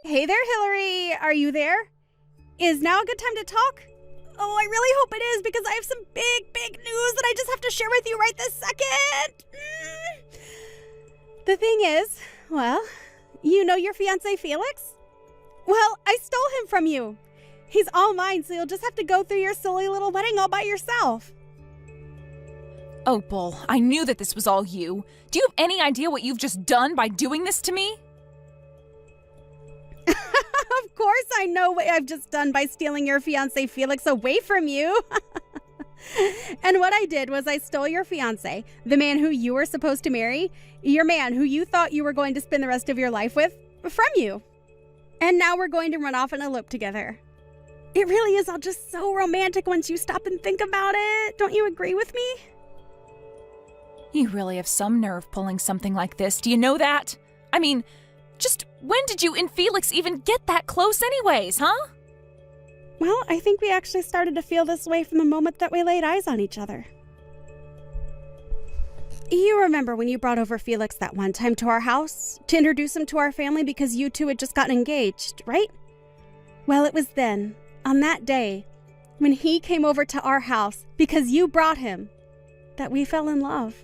Hey there, Hillary. Are you there? Is now a good time to talk? Oh, I really hope it is because I have some big news that I just have to share with you right this second. The thing is, well, you know your fiancé Felix? Well, I stole him from you. He's all mine, so you'll just have to go through your silly little wedding all by yourself. Opal, I knew that this was all you. Do you have any idea what you've just done by doing this to me? Of course I know what I've just done by stealing your fiancé Felix away from you. And what I did was I stole your fiancé, the man who you were supposed to marry, your man who you thought you were going to spend the rest of your life with, from you. And now we're going to run off and elope together. It really is all just so romantic once you stop and think about it. Don't you agree with me? You really have some nerve pulling something like this. Do you know that? I mean, just when did you and Felix even get that close anyways, huh? Well, I think we actually started to feel this way from the moment that we laid eyes on each other. You remember when you brought over Felix that one time to our house to introduce him to our family because you two had just gotten engaged, right? Well, it was then, on that day, when he came over to our house because you brought him, that we fell in love.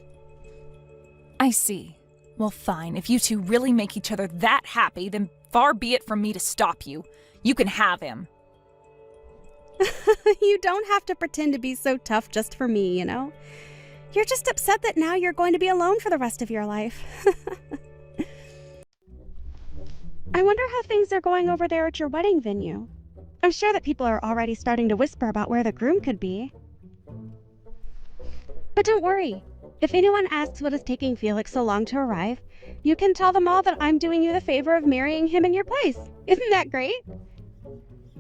I see. Well, fine. If you two really make each other that happy, then far be it from me to stop you. You can have him. You don't have to pretend to be so tough just for me, you know? You're just upset that now you're going to be alone for the rest of your life. I wonder how things are going over there at your wedding venue. I'm sure that people are already starting to whisper about where the groom could be. But don't worry. If anyone asks what is taking Felix so long to arrive, you can tell them all that I'm doing you the favor of marrying him in your place. Isn't that great?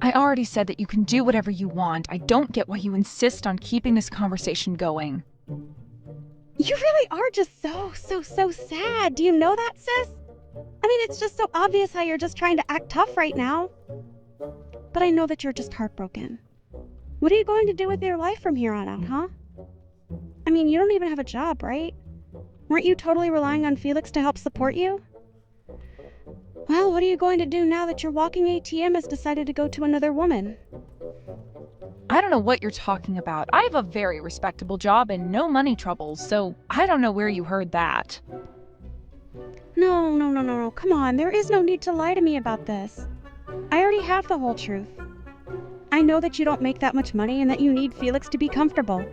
I already said that you can do whatever you want. I don't get why you insist on keeping this conversation going. You really are just so sad. Do you know that, sis? I mean, it's just so obvious how you're just trying to act tough right now. But I know that you're just heartbroken. What are you going to do with your life from here on out, huh? I mean, you don't even have a job, right? Weren't you totally relying on Felix to help support you? Well, what are you going to do now that your walking ATM has decided to go to another woman? I don't know what you're talking about. I have a very respectable job and no money troubles, so I don't know where you heard that. No. Come on, there is no need to lie to me about this. I already have the whole truth. I know that you don't make that much money and that you need Felix to be comfortable.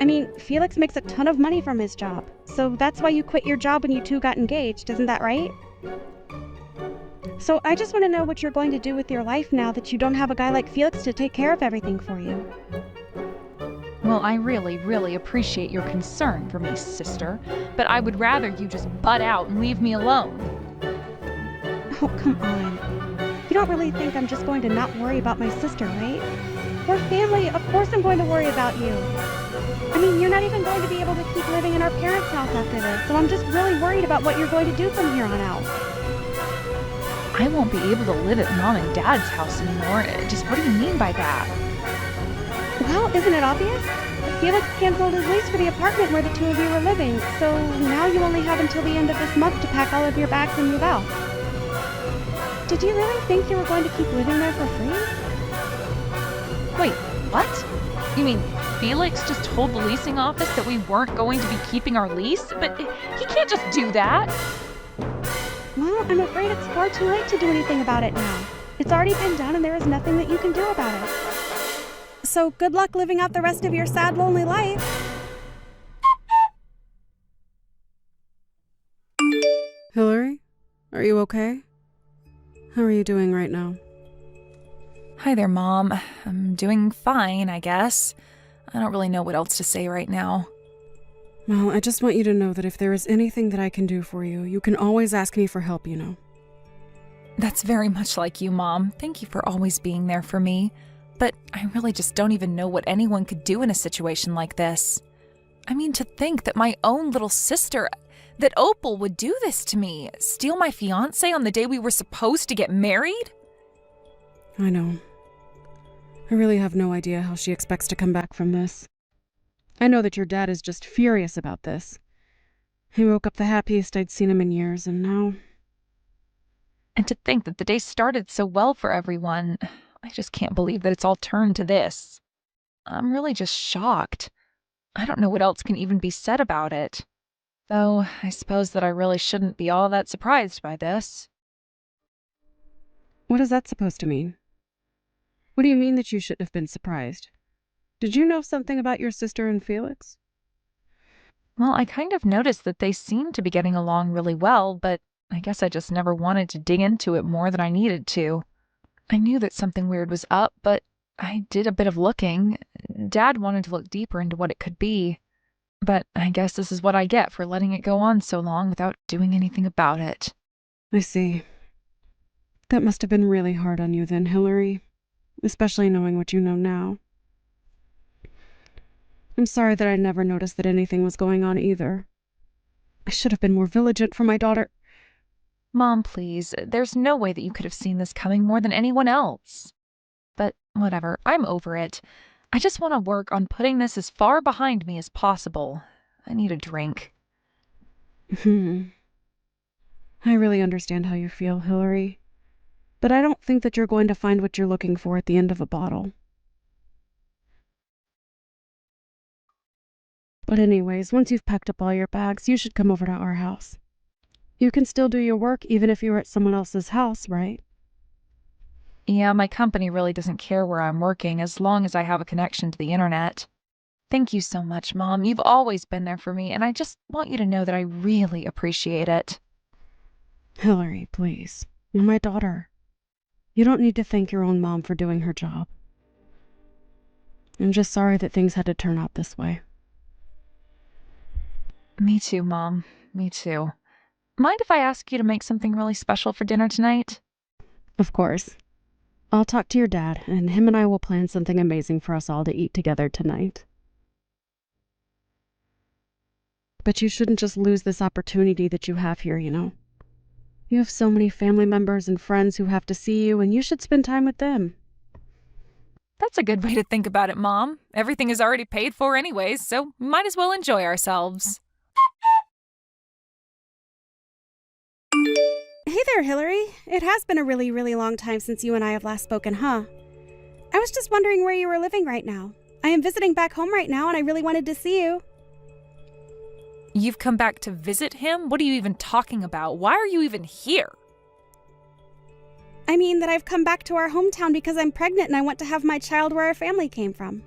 I mean, Felix makes a ton of money from his job, so that's why you quit your job when you two got engaged, isn't that right? So I just want to know what you're going to do with your life now that you don't have a guy like Felix to take care of everything for you. Well, I really appreciate your concern for me, sister, but I would rather you just butt out and leave me alone. Oh, come on. You don't really think I'm just going to not worry about my sister, right? We're family, of course I'm going to worry about you. I mean, you're not even going to be able to keep living in our parents' house after this, so I'm just really worried about what you're going to do from here on out. I won't be able to live at Mom and Dad's house anymore. Just what do you mean by that? Well, isn't it obvious? Felix canceled his lease for the apartment where the two of you were living, so now you only have until the end of this month to pack all of your bags and move out. Did you really think you were going to keep living there for free? Wait, what? You mean Felix just told the leasing office that we weren't going to be keeping our lease? But he can't just do that. Well, I'm afraid it's far too late to do anything about it now. It's already been done and there is nothing that you can do about it. So good luck living out the rest of your sad, lonely life. Hillary, are you okay? How are you doing right now? Hi there, Mom. I'm doing fine, I guess. I don't really know what else to say right now. Well, I just want you to know that if there is anything that I can do for you, you can always ask me for help, you know. That's very much like you, Mom. Thank you for always being there for me. But I really just don't even know what anyone could do in a situation like this. I mean, to think that my own little sister, that Opal would do this to me, steal my fiancé on the day we were supposed to get married? I know. I really have no idea how she expects to come back from this. I know that your dad is just furious about this. He woke up the happiest I'd seen him in years, and now... And To think that the day started so well for everyone. I just can't believe that it's all turned to this. I'm really just shocked. I don't know what else can even be said about it. Though, I suppose that I really shouldn't be all that surprised by this. What is that supposed to mean? What do you mean that you shouldn't have been surprised? Did you know something about your sister and Felix? Well, I kind of noticed that they seemed to be getting along really well, but I guess I just never wanted to dig into it more than I needed to. I knew that something weird was up, but I did a bit of looking. Dad wanted to look deeper into what it could be. But I guess this is what I get for letting it go on so long without doing anything about it. I see. That must have been really hard on you then, Hillary. Especially knowing what you know now. I'm sorry that I never noticed that anything was going on either. I should have been more vigilant for my daughter. Mom, please, there's no way that you could have seen this coming more than anyone else. But whatever, I'm over it. I just want to work on putting this as far behind me as possible. I need a drink. I really understand how you feel, Hillary. But I don't think that you're going to find what you're looking for at the end of a bottle. But anyways, once you've packed up all your bags, you should come over to our house. You can still do your work even if you're at someone else's house, right? Yeah, my company really doesn't care where I'm working as long as I have a connection to the internet. Thank you so much, Mom. You've always been there for me, and I just want you to know that I really appreciate it. Hillary, please. You're my daughter. You don't need to thank your own mom for doing her job. I'm just sorry that things had to turn out this way. Me too, Mom. Me too. Mind if I ask you to make something really special for dinner tonight? Of course. I'll talk to your dad, and him and I will plan something amazing for us all to eat together tonight. But you shouldn't just lose this opportunity that you have here, you know. You have so many family members and friends who have to see you, and you should spend time with them. That's a good way to think about it, Mom. Everything is already paid for anyways, so we might as well enjoy ourselves. Hey there, Hillary. It has been a really, really long time since you and I have last spoken, huh? I was just wondering where you were living right now. I am visiting back home right now, and I really wanted to see you. You've come back to visit him? What are you even talking about? Why are you even here? I mean that I've come back to our hometown because I'm pregnant and I want to have my child where our family came from.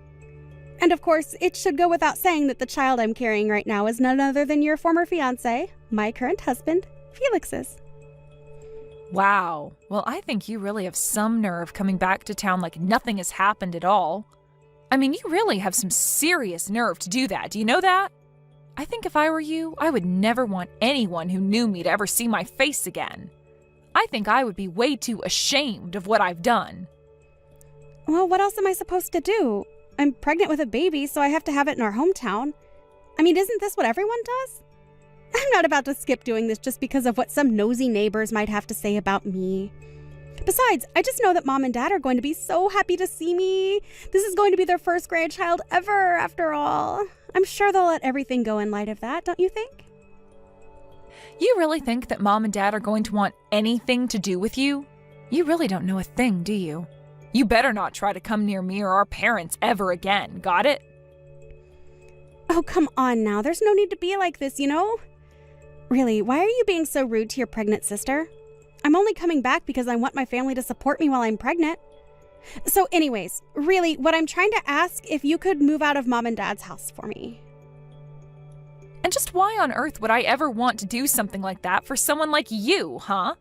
And of course, it should go without saying that the child I'm carrying right now is none other than your former fiancé, my current husband, Felix's. Wow. Well, I think you really have some nerve coming back to town like nothing has happened at all. I mean, you really have some serious nerve to do that. Do you know that? I think if I were you, I would never want anyone who knew me to ever see my face again. I think I would be way too ashamed of what I've done. Well, what else am I supposed to do? I'm pregnant with a baby, so I have to have it in our hometown. I mean, isn't this what everyone does? I'm not about to skip doing this just because of what some nosy neighbors might have to say about me. Besides, I just know that Mom and Dad are going to be so happy to see me. This is going to be their first grandchild ever, after all. I'm sure they'll let everything go in light of that, don't you think? You really think that Mom and Dad are going to want anything to do with you? You really don't know a thing, do you? You better not try to come near me or our parents ever again, got it? Oh, come on now. There's no need to be like this, you know? Really, why are you being so rude to your pregnant sister? I'm only coming back because I want my family to support me while I'm pregnant. So anyways, really, what I'm trying to ask if you could move out of Mom and Dad's house for me. And just why on earth would I ever want to do something like that for someone like you, huh?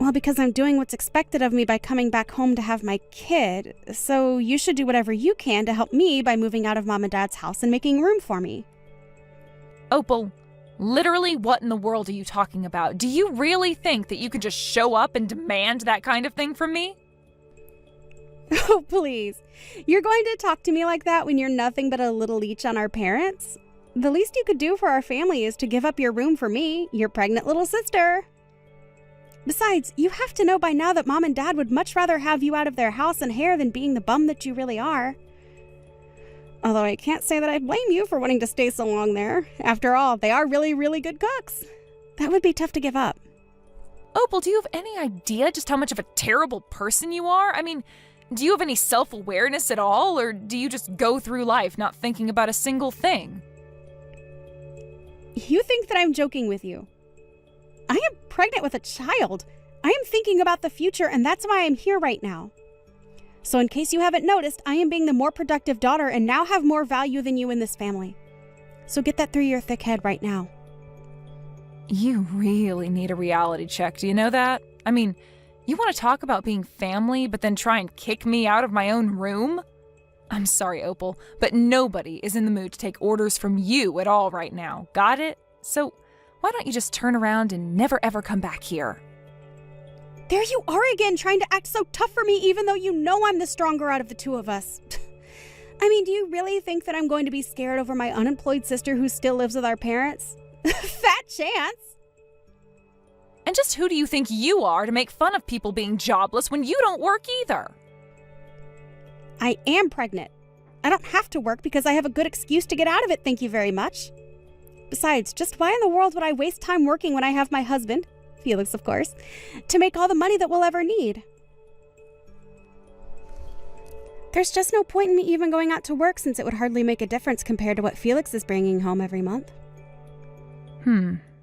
Well, because I'm doing what's expected of me by coming back home to have my kid. So you should do whatever you can to help me by moving out of Mom and Dad's house and making room for me. Opal, literally what in the world are you talking about? Do you really think that you could just show up and demand that kind of thing from me? Oh, please. You're going to talk to me like that when you're nothing but a little leech on our parents? The least you could do for our family is to give up your room for me, your pregnant little sister. Besides, you have to know by now that Mom and Dad would much rather have you out of their house and hair than being the bum that you really are. Although I can't say that I blame you for wanting to stay so long there. After all, they are really, really good cooks. That would be tough to give up. Opal, do you have any idea just how much of a terrible person you are? I mean, do you have any self-awareness at all, or do you just go through life not thinking about a single thing? You think that I'm joking with you. I am pregnant with a child. I am thinking about the future, and that's why I'm here right now. So in case you haven't noticed, I am being the more productive daughter and now have more value than you in this family. So get that through your thick head right now. You really need a reality check, do you know that? I mean, you want to talk about being family, but then try and kick me out of my own room? I'm sorry, Opal, but nobody is in the mood to take orders from you at all right now. Got it? So why don't you just turn around and never ever come back here? There you are again, trying to act so tough for me even though you know I'm the stronger out of the two of us. I mean, do you really think that I'm going to be scared over my unemployed sister who still lives with our parents? Fat chance! And just who do you think you are to make fun of people being jobless when you don't work either? I am pregnant. I don't have to work because I have a good excuse to get out of it, thank you very much. Besides, just why in the world would I waste time working when I have my husband, Felix of course, to make all the money that we'll ever need? There's just no point in me even going out to work since it would hardly make a difference compared to what Felix is bringing home every month.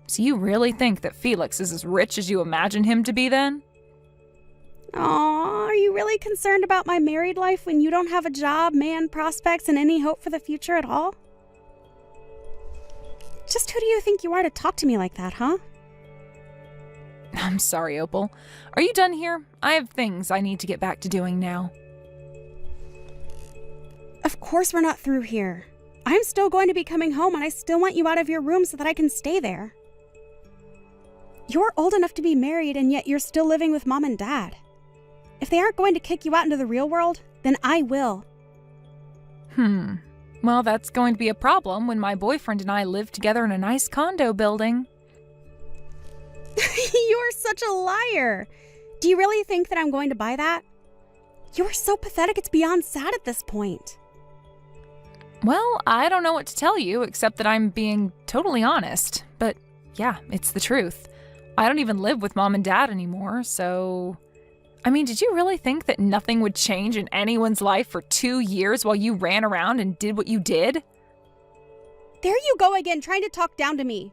So you really think that Felix is as rich as you imagine him to be then? Aw, are you really concerned about my married life when you don't have a job, man, prospects, and any hope for the future at all? Just who do you think you are to talk to me like that, huh? I'm sorry, Opal. Are you done here? I have things I need to get back to doing now. Of course we're not through here. I'm still going to be coming home and I still want you out of your room so that I can stay there. You're old enough to be married and yet you're still living with mom and dad. If they aren't going to kick you out into the real world, then I will. Well, that's going to be a problem when my boyfriend and I live together in a nice condo building. You're such a liar. Do you really think that I'm going to buy that? You're so pathetic it's beyond sad at this point. Well, I don't know what to tell you except that I'm being totally honest. But yeah, it's the truth. I don't even live with mom and dad anymore, so... I mean, did you really think that nothing would change in anyone's life for 2 years while you ran around and did what you did? There you go again, trying to talk down to me.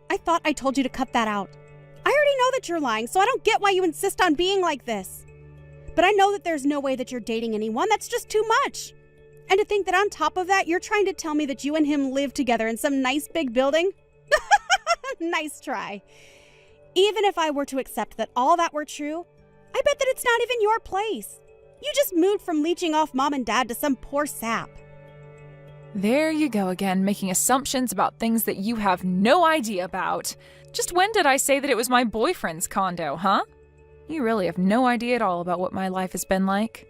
I thought I told you to cut that out. I already know that you're lying, so I don't get why you insist on being like this. But I know that there's no way that you're dating anyone. That's just too much. And to think that on top of that, you're trying to tell me that you and him live together in some nice big building? Nice try. Even if I were to accept that all that were true, I bet that it's not even your place. You just moved from leeching off mom and dad to some poor sap. There you go again, making assumptions about things that you have no idea about. Just when did I say that it was my boyfriend's condo, huh? You really have no idea at all about what my life has been like.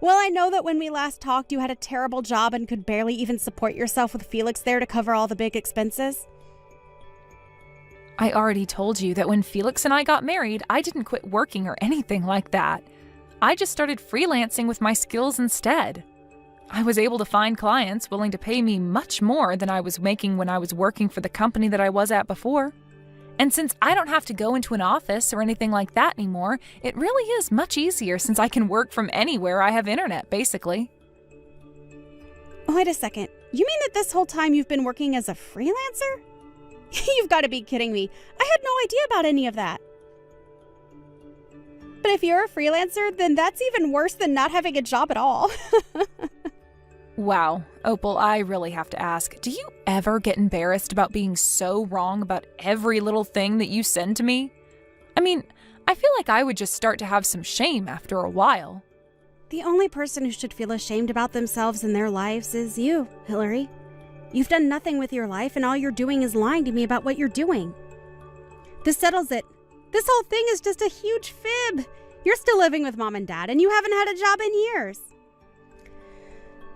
Well, I know that when we last talked, you had a terrible job and could barely even support yourself with Felix there to cover all the big expenses. I already told you that when Felix and I got married, I didn't quit working or anything like that. I just started freelancing with my skills instead. I was able to find clients willing to pay me much more than I was making when I was working for the company that I was at before. And since I don't have to go into an office or anything like that anymore, it really is much easier since I can work from anywhere I have internet, basically. Wait a second. You mean that this whole time you've been working as a freelancer? You've got to be kidding me. I had no idea about any of that. But if you're a freelancer, then that's even worse than not having a job at all. Wow, Opal, I really have to ask, do you ever get embarrassed about being so wrong about every little thing that you send to me? I mean, I feel like I would just start to have some shame after a while. The only person who should feel ashamed about themselves and their lives is you, Hillary. You've done nothing with your life, and all you're doing is lying to me about what you're doing. This settles it. This whole thing is just a huge fib. You're still living with mom and dad, and you haven't had a job in years.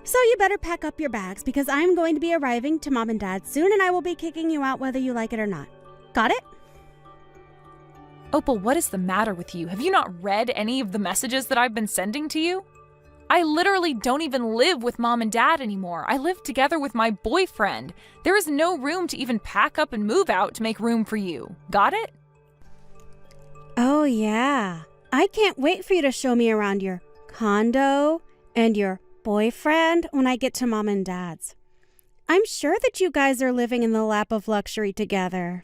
So you better pack up your bags, because I'm going to be arriving to mom and dad soon, and I will be kicking you out whether you like it or not. Got it? Opal, what is the matter with you? Have you not read any of the messages that I've been sending to you? I literally don't even live with mom and dad anymore. I live together with my boyfriend. There is no room to even pack up and move out to make room for you. Got it? Oh, yeah. I can't wait for you to show me around your condo and your boyfriend when I get to mom and dad's. I'm sure that you guys are living in the lap of luxury together.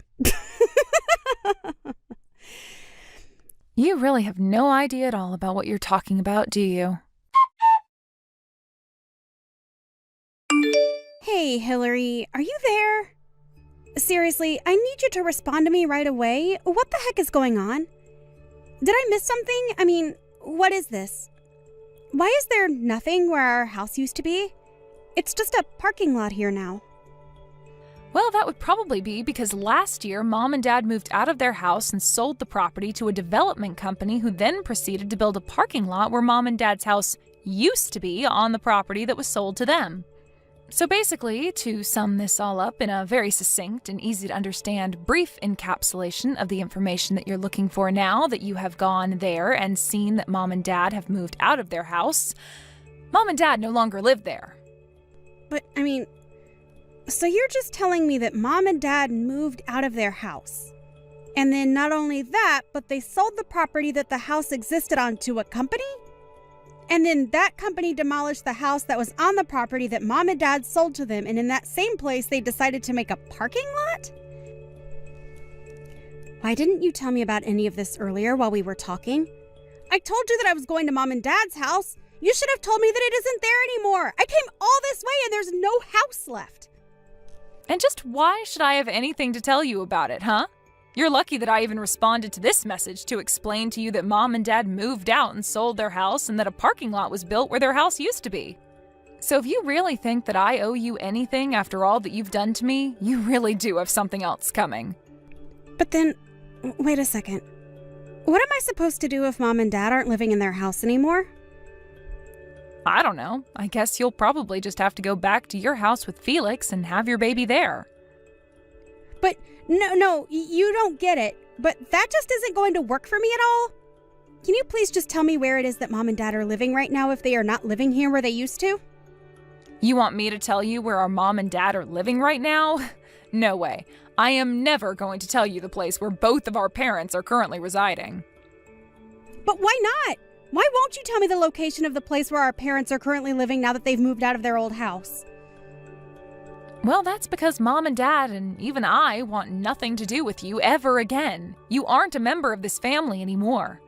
You really have no idea at all about what you're talking about, do you? Hey, Hillary, are you there? Seriously, I need you to respond to me right away. What the heck is going on? Did I miss something? I mean, what is this? Why is there nothing where our house used to be? It's just a parking lot here now. Well, that would probably be because last year, mom and dad moved out of their house and sold the property to a development company who then proceeded to build a parking lot where mom and dad's house used to be on the property that was sold to them. So basically, to sum this all up in a very succinct and easy to understand brief encapsulation of the information that you're looking for now that you have gone there and seen that mom and dad have moved out of their house, mom and dad no longer live there. But, I mean, so you're just telling me that mom and dad moved out of their house. And then not only that, but they sold the property that the house existed on to a company? And then that company demolished the house that was on the property that mom and dad sold to them, and in that same place they decided to make a parking lot? Why didn't you tell me about any of this earlier while we were talking? I told you that I was going to mom and dad's house. You should have told me that it isn't there anymore. I came all this way and there's no house left. And just why should I have anything to tell you about it, huh? You're lucky that I even responded to this message to explain to you that mom and dad moved out and sold their house and that a parking lot was built where their house used to be. So if you really think that I owe you anything after all that you've done to me, you really do have something else coming. But then, wait a second. What am I supposed to do if mom and dad aren't living in their house anymore? I don't know. I guess you'll probably just have to go back to your house with Felix and have your baby there. But no, you don't get it. But that just isn't going to work for me at all. Can you please just tell me where it is that mom and dad are living right now if they are not living here where they used to? You want me to tell you where our mom and dad are living right now? No way. I am never going to tell you the place where both of our parents are currently residing. But why not? Why won't you tell me the location of the place where our parents are currently living now that they've moved out of their old house? Well, that's because mom and dad and even I want nothing to do with you ever again. You aren't a member of this family anymore.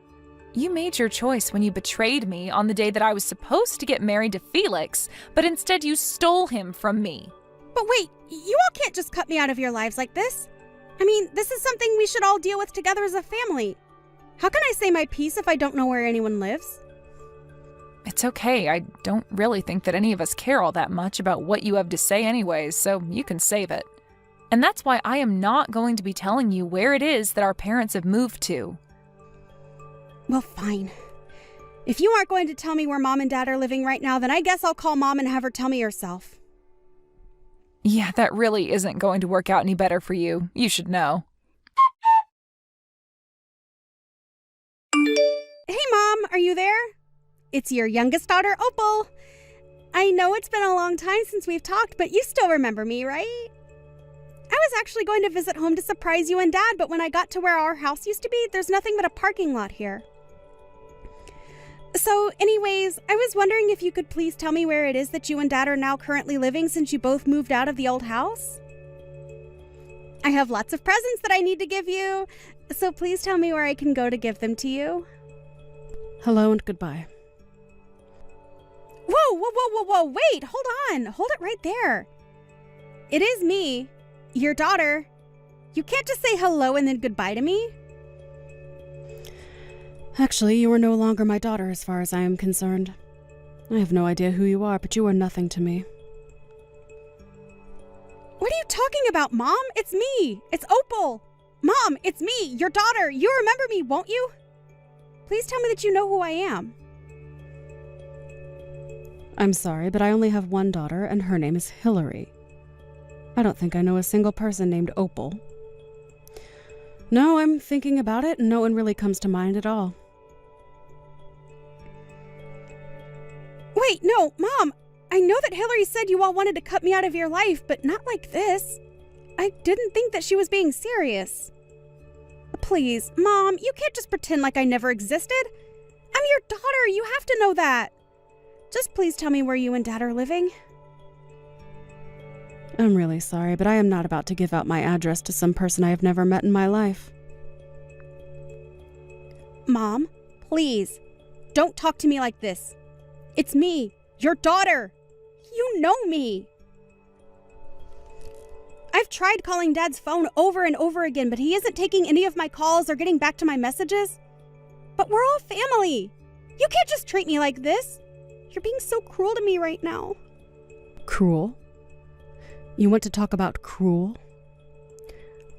You made your choice when you betrayed me on the day that I was supposed to get married to Felix, but instead you stole him from me. But wait, you all can't just cut me out of your lives like this. I mean, this is something we should all deal with together as a family. How can I say my piece if I don't know where anyone lives? It's okay. I don't really think that any of us care all that much about what you have to say anyways, so you can save it. And that's why I am not going to be telling you where it is that our parents have moved to. Well, fine. If you aren't going to tell me where mom and dad are living right now, then I guess I'll call mom and have her tell me herself. Yeah, that really isn't going to work out any better for you. You should know. Hey, Mom, are you there? It's your youngest daughter, Opal. I know it's been a long time since we've talked, but you still remember me, right? I was actually going to visit home to surprise you and Dad, but when I got to where our house used to be, there's nothing but a parking lot here. So, anyways, I was wondering if you could please tell me where it is that you and Dad are now currently living since you both moved out of the old house? I have lots of presents that I need to give you, so please tell me where I can go to give them to you. Hello and goodbye. Whoa, wait, hold on. Hold it right there. It is me, your daughter. You can't just say hello and then goodbye to me. Actually, you are no longer my daughter as far as I am concerned. I have no idea who you are, but you are nothing to me. What are you talking about, Mom? It's me. It's Opal. Mom, it's me, your daughter. You remember me, won't you? Please tell me that you know who I am. I'm sorry, but I only have one daughter, and her name is Hillary. I don't think I know a single person named Opal. No, I'm thinking about it, and no one really comes to mind at all. No, Mom, I know that Hillary said you all wanted to cut me out of your life, but not like this. I didn't think that she was being serious. Please, Mom, you can't just pretend like I never existed. I'm your daughter, you have to know that. Just please tell me where you and Dad are living. I'm really sorry, but I am not about to give out my address to some person I have never met in my life. Mom, please, don't talk to me like this. It's me, your daughter. You know me. I've tried calling Dad's phone over and over again, but he isn't taking any of my calls or getting back to my messages. But we're all family. You can't just treat me like this. You're being so cruel to me right now. Cruel? You want to talk about cruel?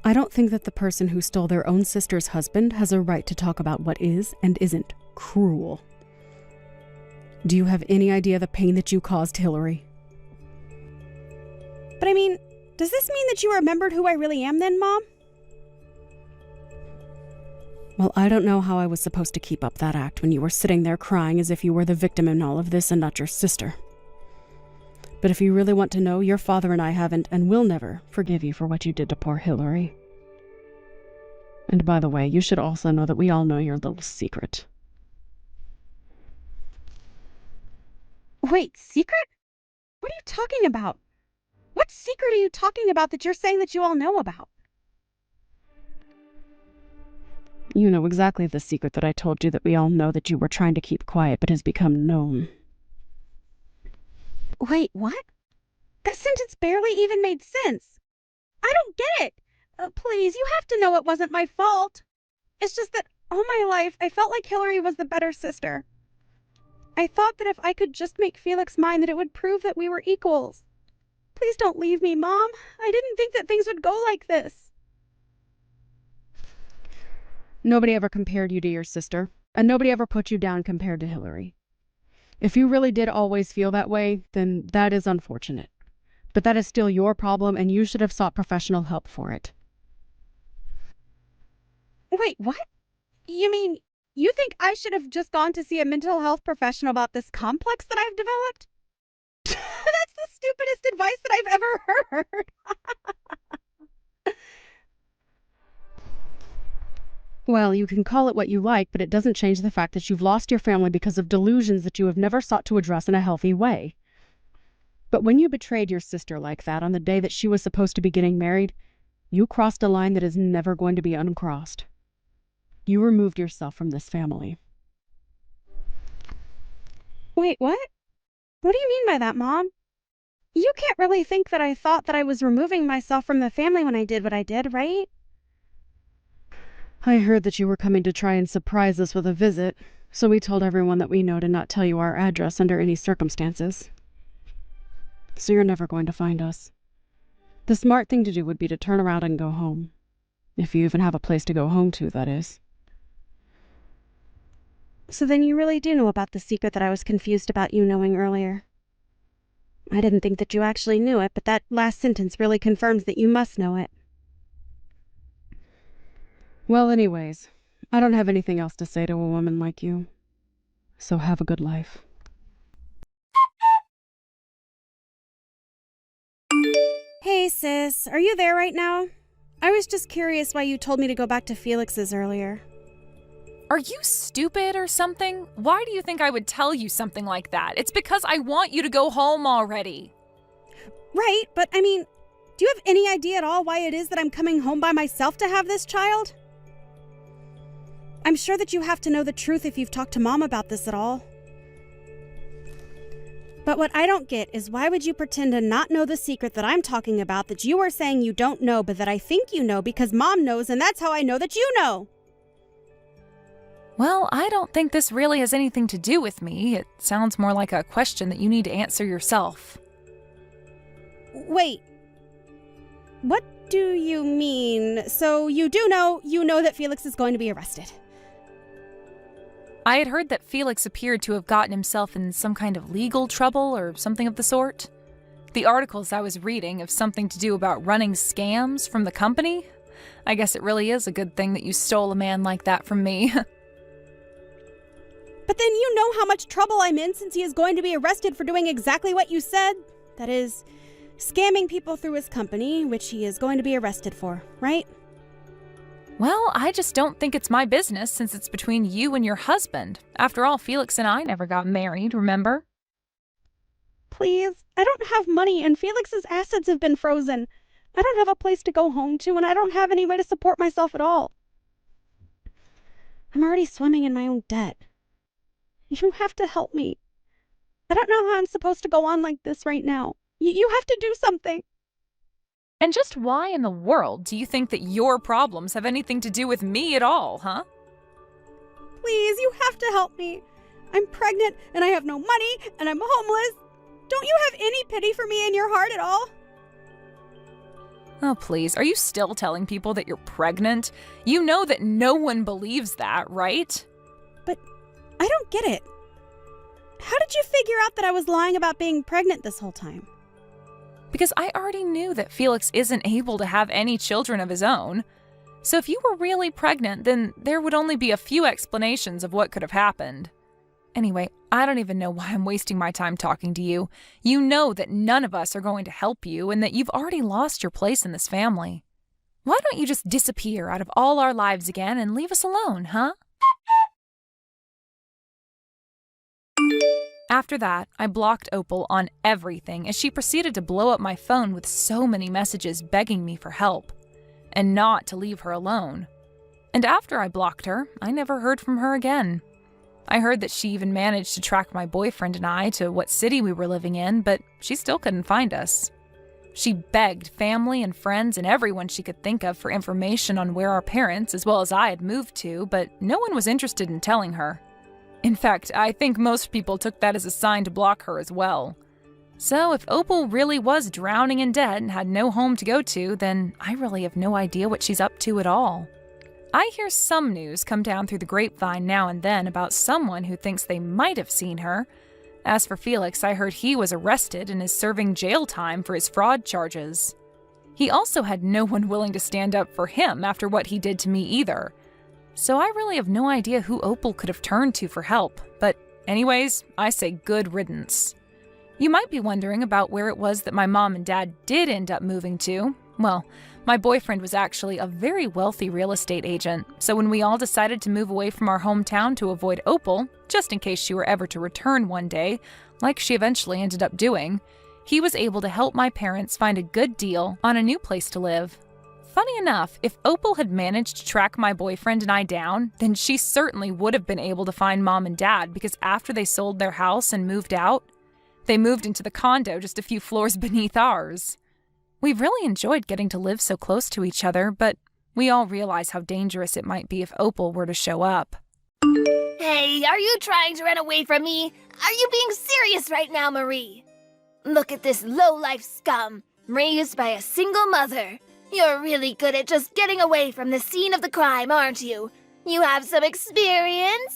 I don't think that the person who stole their own sister's husband has a right to talk about what is and isn't cruel. Do you have any idea the pain that you caused Hillary? But I mean, does this mean that you remembered who I really am then, Mom? Well, I don't know how I was supposed to keep up that act when you were sitting there crying as if you were the victim in all of this and not your sister. But if you really want to know, your father and I haven't and will never forgive you for what you did to poor Hillary. And by the way, you should also know that we all know your little secret. Wait, secret? What are you talking about? What secret are you talking about that you're saying that you all know about? You know exactly the secret that I told you that we all know that you were trying to keep quiet but has become known. Wait, what? That sentence barely even made sense. I don't get it. Please, you have to know it wasn't my fault. It's just that all my life I felt like Hillary was the better sister. I thought that if I could just make Felix mine, that it would prove that we were equals. Please don't leave me, Mom. I didn't think that things would go like this. Nobody ever compared you to your sister, and nobody ever put you down compared to Hillary. If you really did always feel that way, then that is unfortunate. But that is still your problem, and you should have sought professional help for it. Wait, what? You mean, you think I should have just gone to see a mental health professional about this complex that I've developed? That's the stupidest advice that I've ever heard. Well, you can call it what you like, but it doesn't change the fact that you've lost your family because of delusions that you have never sought to address in a healthy way. But when you betrayed your sister like that on the day that she was supposed to be getting married, you crossed a line that is never going to be uncrossed. You removed yourself from this family. Wait, what? What do you mean by that, Mom? You can't really think that I thought that I was removing myself from the family when I did what I did, right? I heard that you were coming to try and surprise us with a visit, so we told everyone that we know to not tell you our address under any circumstances. So you're never going to find us. The smart thing to do would be to turn around and go home. If you even have a place to go home to, that is. So then you really do know about the secret that I was confused about you knowing earlier. I didn't think that you actually knew it, but that last sentence really confirms that you must know it. Well, anyways, I don't have anything else to say to a woman like you. So have a good life. Hey, sis, are you there right now? I was just curious why you told me to go back to Felix's earlier. Are you stupid or something? Why do you think I would tell you something like that? It's because I want you to go home already. Right, but I mean, do you have any idea at all why it is that I'm coming home by myself to have this child? I'm sure that you have to know the truth if you've talked to Mom about this at all. But what I don't get is why would you pretend to not know the secret that I'm talking about that you are saying you don't know but that I think you know because Mom knows and that's how I know that you know? Well, I don't think this really has anything to do with me. It sounds more like a question that you need to answer yourself. Wait. What do you mean? So you know that Felix is going to be arrested? I had heard that Felix appeared to have gotten himself in some kind of legal trouble or something of the sort. The articles I was reading have something to do about running scams from the company. I guess it really is a good thing that you stole a man like that from me. But then you know how much trouble I'm in since he is going to be arrested for doing exactly what you said. That is, scamming people through his company, which he is going to be arrested for, right? Well, I just don't think it's my business since it's between you and your husband. After all, Felix and I never got married, remember? Please, I don't have money and Felix's assets have been frozen. I don't have a place to go home to and I don't have any way to support myself at all. I'm already swimming in my own debt. You have to help me. I don't know how I'm supposed to go on like this right now. You have to do something. And just why in the world do you think that your problems have anything to do with me at all, huh? Please, you have to help me. I'm pregnant and I have no money and I'm homeless. Don't you have any pity for me in your heart at all? Oh, please, are you still telling people that you're pregnant? You know that no one believes that, right? But I don't get it. How did you figure out that I was lying about being pregnant this whole time? Because I already knew that Felix isn't able to have any children of his own. So if you were really pregnant, then there would only be a few explanations of what could have happened. Anyway, I don't even know why I'm wasting my time talking to you. You know that none of us are going to help you and that you've already lost your place in this family. Why don't you just disappear out of all our lives again and leave us alone, huh? After that, I blocked Opal on everything as she proceeded to blow up my phone with so many messages begging me for help and not to leave her alone. And after I blocked her, I never heard from her again. I heard that she even managed to track my boyfriend and I to what city we were living in, but she still couldn't find us. She begged family and friends and everyone she could think of for information on where our parents, as well as I, had moved to, but no one was interested in telling her. In fact, I think most people took that as a sign to block her as well. So if Opal really was drowning in debt and had no home to go to, then I really have no idea what she's up to at all. I hear some news come down through the grapevine now and then about someone who thinks they might have seen her. As for Felix, I heard he was arrested and is serving jail time for his fraud charges. He also had no one willing to stand up for him after what he did to me either. So I really have no idea who Opal could have turned to for help. But anyways, I say good riddance. You might be wondering about where it was that my mom and dad did end up moving to. Well, my boyfriend was actually a very wealthy real estate agent, so when we all decided to move away from our hometown to avoid Opal, just in case she were ever to return one day, like she eventually ended up doing, he was able to help my parents find a good deal on a new place to live. Funny enough, if Opal had managed to track my boyfriend and I down, then she certainly would have been able to find Mom and Dad because after they sold their house and moved out, they moved into the condo just a few floors beneath ours. We've really enjoyed getting to live so close to each other, but we all realize how dangerous it might be if Opal were to show up. Hey, are you trying to run away from me? Are you being serious right now, Marie? Look at this low-life scum, raised by a single mother. You're really good at just getting away from the scene of the crime, aren't you? You have some experience?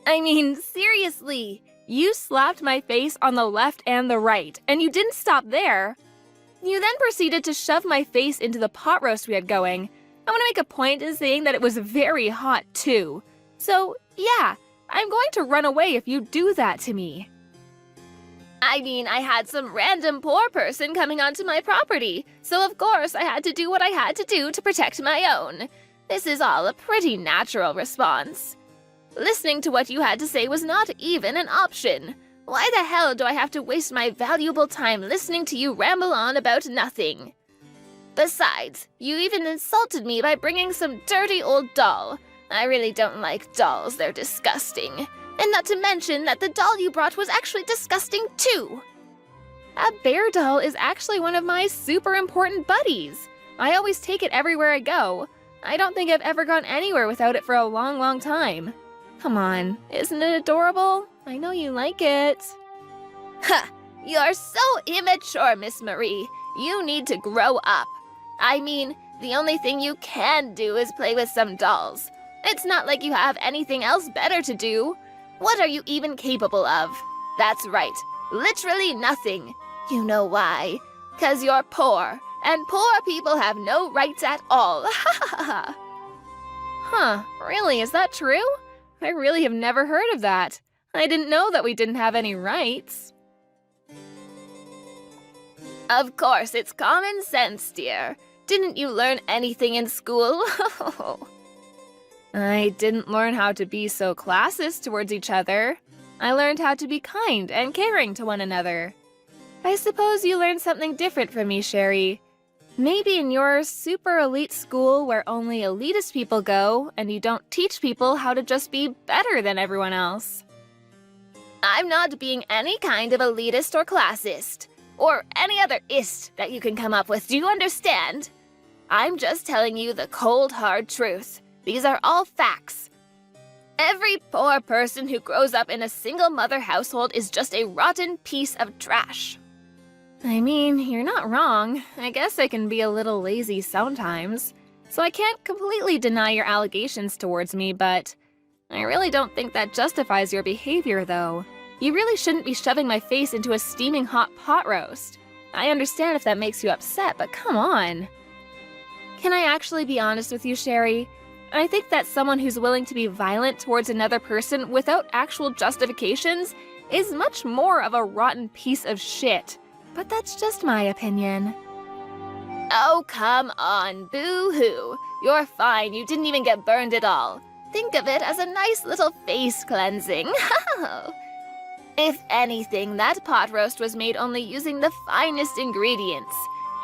I mean, seriously. You slapped my face on the left and the right, and you didn't stop there. You then proceeded to shove my face into the pot roast we had going. I want to make a point in saying that it was very hot, too. So, yeah, I'm going to run away if you do that to me. I mean, I had some random poor person coming onto my property, so of course I had to do what I had to do to protect my own. This is all a pretty natural response. Listening to what you had to say was not even an option. Why the hell do I have to waste my valuable time listening to you ramble on about nothing? Besides, you even insulted me by bringing some dirty old doll. I really don't like dolls, they're disgusting. And not to mention that the doll you brought was actually disgusting too. A bear doll is actually one of my super important buddies. I always take it everywhere I go. I don't think I've ever gone anywhere without it for a long, long time. Come on, isn't it adorable? I know you like it. Ha! You're so immature, Miss Marie. You need to grow up. I mean, the only thing you can do is play with some dolls. It's not like you have anything else better to do. What are you even capable of? That's right, literally nothing. You know why? 'Cause you're poor, and poor people have no rights at all. Ha ha ha. Huh, really, is that true? I really have never heard of that. I didn't know that we didn't have any rights. Of course, it's common sense, dear. Didn't you learn anything in school? I didn't learn how to be so classist towards each other. I learned how to be kind and caring to one another. I suppose you learned something different from me, Sherry. Maybe in your super elite school where only elitist people go and you don't teach people how to just be better than everyone else. I'm not being any kind of elitist or classist, or any other ist that you can come up with, do you understand? I'm just telling you the cold, hard truth. These are all facts. Every poor person who grows up in a single-mother household is just a rotten piece of trash. I mean, you're not wrong. I guess I can be a little lazy sometimes. So I can't completely deny your allegations towards me, but I really don't think that justifies your behavior, though. You really shouldn't be shoving my face into a steaming hot pot roast. I understand if that makes you upset, but come on. Can I actually be honest with you, Sherry? I think that someone who's willing to be violent towards another person without actual justifications is much more of a rotten piece of shit. But that's just my opinion. Oh, come on, boo-hoo. You're fine, you didn't even get burned at all. Think of it as a nice little face cleansing. If anything, that pot roast was made only using the finest ingredients.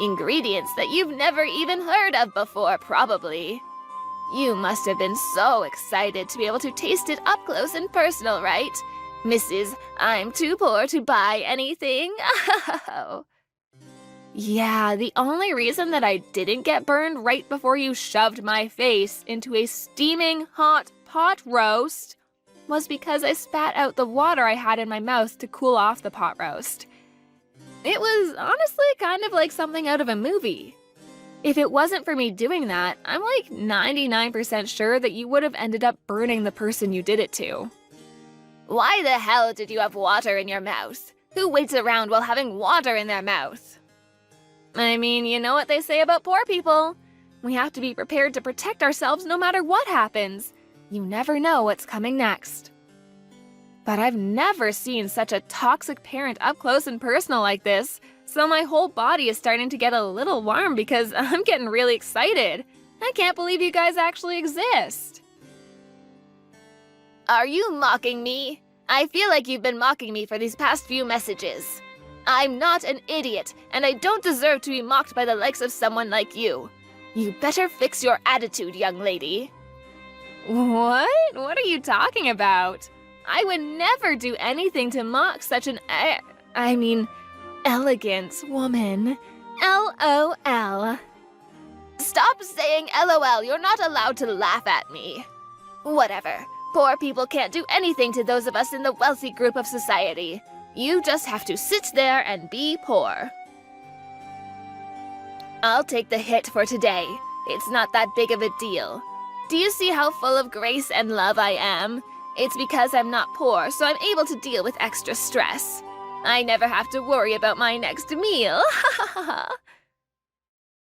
Ingredients that you've never even heard of before, probably. You must have been so excited to be able to taste it up close and personal, right? Mrs. I'm too poor to buy anything. Yeah, the only reason that I didn't get burned right before you shoved my face into a steaming hot pot roast was because I spat out the water I had in my mouth to cool off the pot roast. It was honestly kind of like something out of a movie. If it wasn't for me doing that, I'm like 99% sure that you would have ended up burning the person you did it to. Why the hell did you have water in your mouth? Who waits around while having water in their mouth? I mean, you know what they say about poor people. We have to be prepared to protect ourselves no matter what happens. You never know what's coming next. But I've never seen such a toxic parent up close and personal like this, so my whole body is starting to get a little warm because I'm getting really excited. I can't believe you guys actually exist. Are you mocking me? I feel like you've been mocking me for these past few messages. I'm not an idiot, and I don't deserve to be mocked by the likes of someone like you. You better fix your attitude, young lady. What? What are you talking about? I would never do anything to mock such an elegant woman. LOL. Stop saying LOL, you're not allowed to laugh at me. Whatever. Poor people can't do anything to those of us in the wealthy group of society. You just have to sit there and be poor. I'll take the hit for today. It's not that big of a deal. Do you see how full of grace and love I am? It's because I'm not poor, so I'm able to deal with extra stress. I never have to worry about my next meal.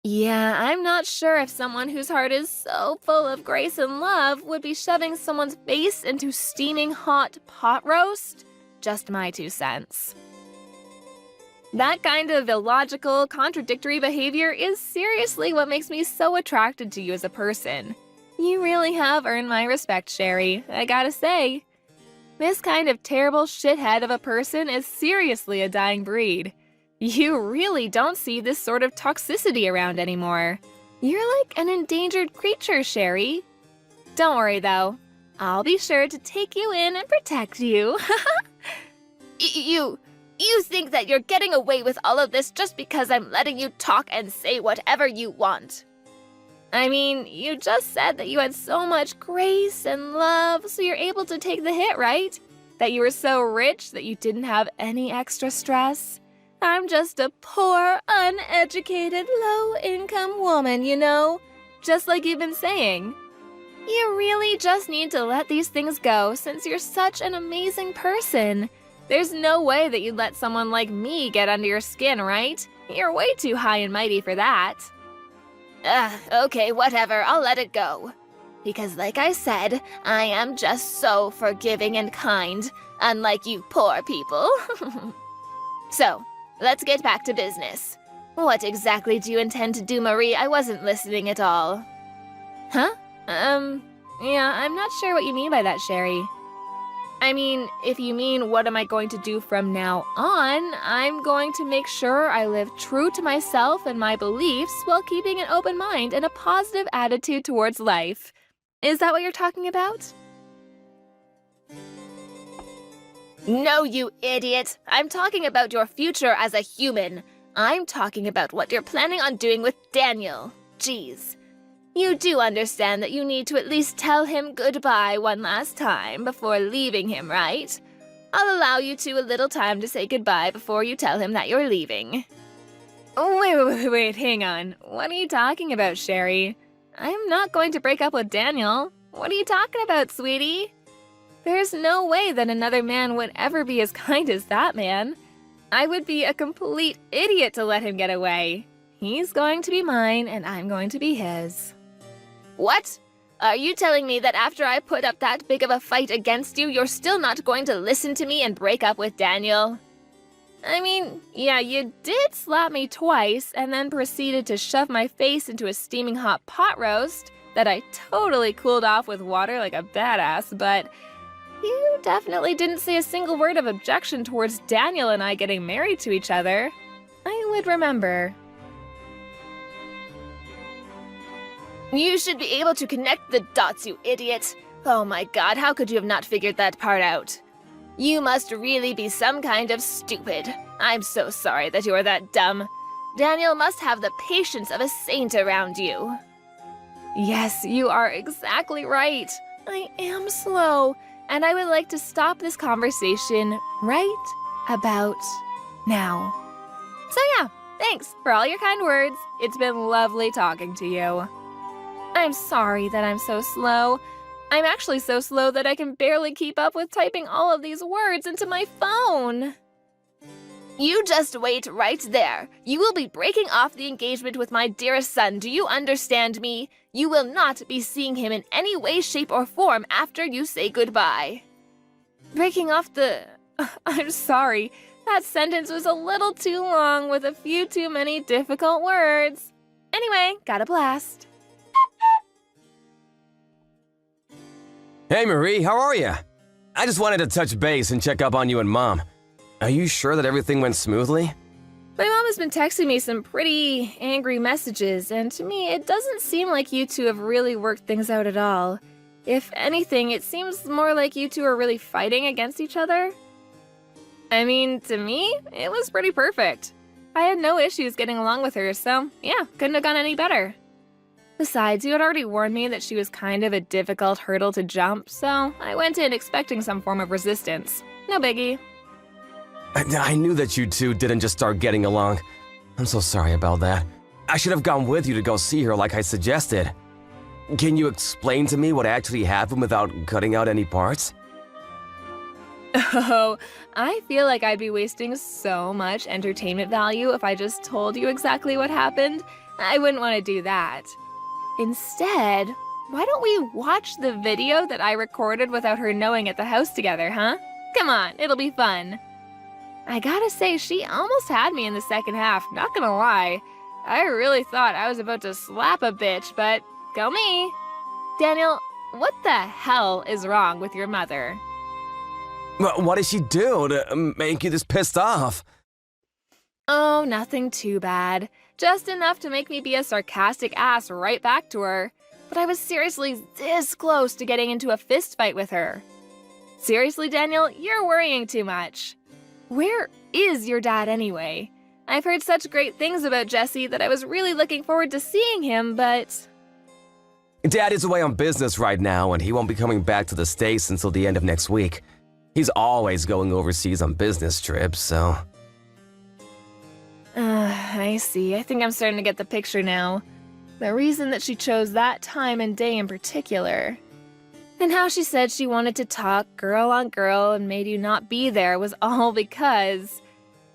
Yeah, I'm not sure if someone whose heart is so full of grace and love would be shoving someone's face into steaming hot pot roast. Just my 2 cents. That kind of illogical, contradictory behavior is seriously what makes me so attracted to you as a person. You really have earned my respect, Sherry, I gotta say. This kind of terrible shithead of a person is seriously a dying breed. You really don't see this sort of toxicity around anymore. You're like an endangered creature, Sherry. Don't worry, though. I'll be sure to take you in and protect you. You think that you're getting away with all of this just because I'm letting you talk and say whatever you want. I mean, you just said that you had so much grace and love, so you're able to take the hit, right? That you were so rich that you didn't have any extra stress. I'm just a poor, uneducated, low-income woman, you know? Just like you've been saying. You really just need to let these things go since you're such an amazing person. There's no way that you'd let someone like me get under your skin, right? You're way too high and mighty for that. Okay, whatever, I'll let it go. Because like I said, I am just so forgiving and kind, unlike you poor people. So, let's get back to business. What exactly do you intend to do, Marie? I wasn't listening at all. Huh? Yeah, I'm not sure what you mean by that, Sherry. I mean, if you mean what am I going to do from now on, I'm going to make sure I live true to myself and my beliefs while keeping an open mind and a positive attitude towards life. Is that what you're talking about? No, you idiot! I'm talking about your future as a human. I'm talking about what you're planning on doing with Daniel. Jeez. You do understand that you need to at least tell him goodbye one last time before leaving him, right? I'll allow you a little time to say goodbye before you tell him that you're leaving. Wait, hang on. What are you talking about, Sherry? I'm not going to break up with Daniel. What are you talking about, sweetie? There's no way that another man would ever be as kind as that man. I would be a complete idiot to let him get away. He's going to be mine, and I'm going to be his. What? Are you telling me that after I put up that big of a fight against you, you're still not going to listen to me and break up with Daniel? I mean, yeah, you did slap me twice and then proceeded to shove my face into a steaming hot pot roast that I totally cooled off with water like a badass, but you definitely didn't say a single word of objection towards Daniel and I getting married to each other. I would remember. You should be able to connect the dots, you idiot. Oh my god, how could you have not figured that part out? You must really be some kind of stupid. I'm so sorry that you're that dumb. Daniel must have the patience of a saint around you. Yes, you are exactly right. I am slow, and I would like to stop this conversation right about now. So yeah, thanks for all your kind words. It's been lovely talking to you. I'm sorry that I'm so slow. I'm actually so slow that I can barely keep up with typing all of these words into my phone. You just wait right there. You will be breaking off the engagement with my dearest son. Do you understand me? You will not be seeing him in any way, shape, or form after you say goodbye. Breaking off the... I'm sorry. That sentence was a little too long with a few too many difficult words. Anyway, got a blast. Hey Marie, how are you? I just wanted to touch base and check up on you and Mom. Are you sure that everything went smoothly? My mom has been texting me some pretty angry messages, and to me, it doesn't seem like you two have really worked things out at all. If anything, it seems more like you two are really fighting against each other. I mean, to me, it was pretty perfect. I had no issues getting along with her, so yeah, couldn't have gone any better. Besides, you had already warned me that she was kind of a difficult hurdle to jump, so I went in expecting some form of resistance. No biggie. I knew that you two didn't just start getting along. I'm so sorry about that. I should have gone with you to go see her like I suggested. Can you explain to me what actually happened without cutting out any parts? Oh, I feel like I'd be wasting so much entertainment value if I just told you exactly what happened. I wouldn't want to do that. Instead, why don't we watch the video that I recorded without her knowing at the house together, huh? Come on, it'll be fun. I gotta say, she almost had me in the second half, not gonna lie. I really thought I was about to slap a bitch, but go me. Daniel, what the hell is wrong with your mother? What did she do to make you this pissed off? Oh, nothing too bad. Just enough to make me be a sarcastic ass right back to her. But I was seriously this close to getting into a fist fight with her. Seriously, Daniel, you're worrying too much. Where is your dad anyway? I've heard such great things about Jesse that I was really looking forward to seeing him, but... Dad is away on business right now, and he won't be coming back to the States until the end of next week. He's always going overseas on business trips, so... I see. I think I'm starting to get the picture now. The reason that she chose that time and day in particular. And how she said she wanted to talk girl on girl and made you not be there was all because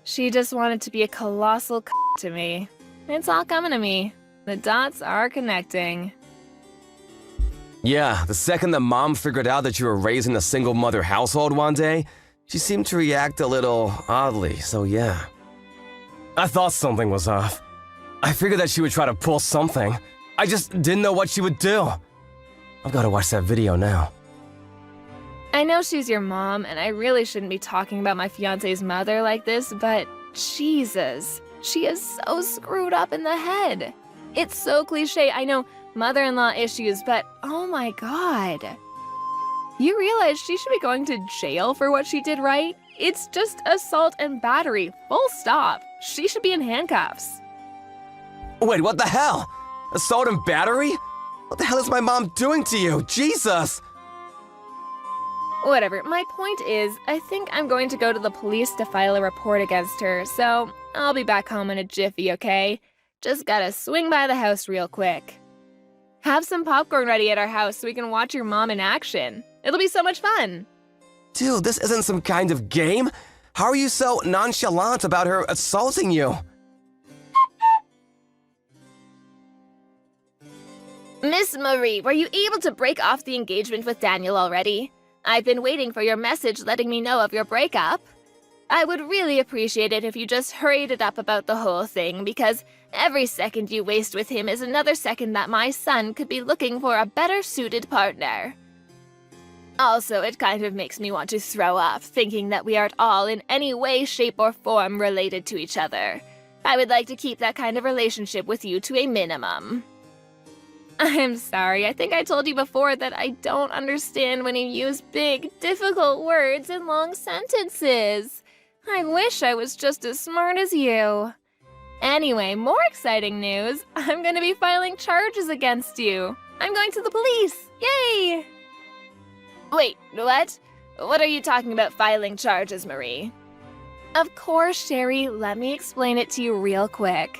she just wanted to be a colossal to me. It's all coming to me. The dots are connecting. Yeah, the second that Mom figured out that you were raised in a single mother household one day, she seemed to react a little oddly, so yeah. I thought something was off. I figured that she would try to pull something. I just didn't know what she would do. I've got to watch that video now. I know she's your mom, and I really shouldn't be talking about my fiancé's mother like this, but Jesus, she is so screwed up in the head. It's so cliche, I know, mother-in-law issues, but oh my God. You realize she should be going to jail for what she did, right? It's just assault and battery, full stop. She should be in handcuffs. Wait, what the hell? Assault and battery? What the hell is my mom doing to you? Jesus! Whatever, my point is, I think I'm going to go to the police to file a report against her, so I'll be back home in a jiffy, okay? Just gotta swing by the house real quick. Have some popcorn ready at our house so we can watch your mom in action. It'll be so much fun. Dude, this isn't some kind of game. How are you so nonchalant about her assaulting you? Miss Marie, were you able to break off the engagement with Daniel already? I've been waiting for your message letting me know of your breakup. I would really appreciate it if you just hurried it up about the whole thing, because every second you waste with him is another second that my son could be looking for a better suited partner. Also, it kind of makes me want to throw up, thinking that we are at all in any way, shape, or form related to each other. I would like to keep that kind of relationship with you to a minimum. I'm sorry, I think I told you before that I don't understand when you use big, difficult words in long sentences. I wish I was just as smart as you. Anyway, more exciting news. I'm going to be filing charges against you. I'm going to the police. Yay! Wait, what? What are you talking about filing charges, Marie? Of course, Sherry. Let me explain it to you real quick.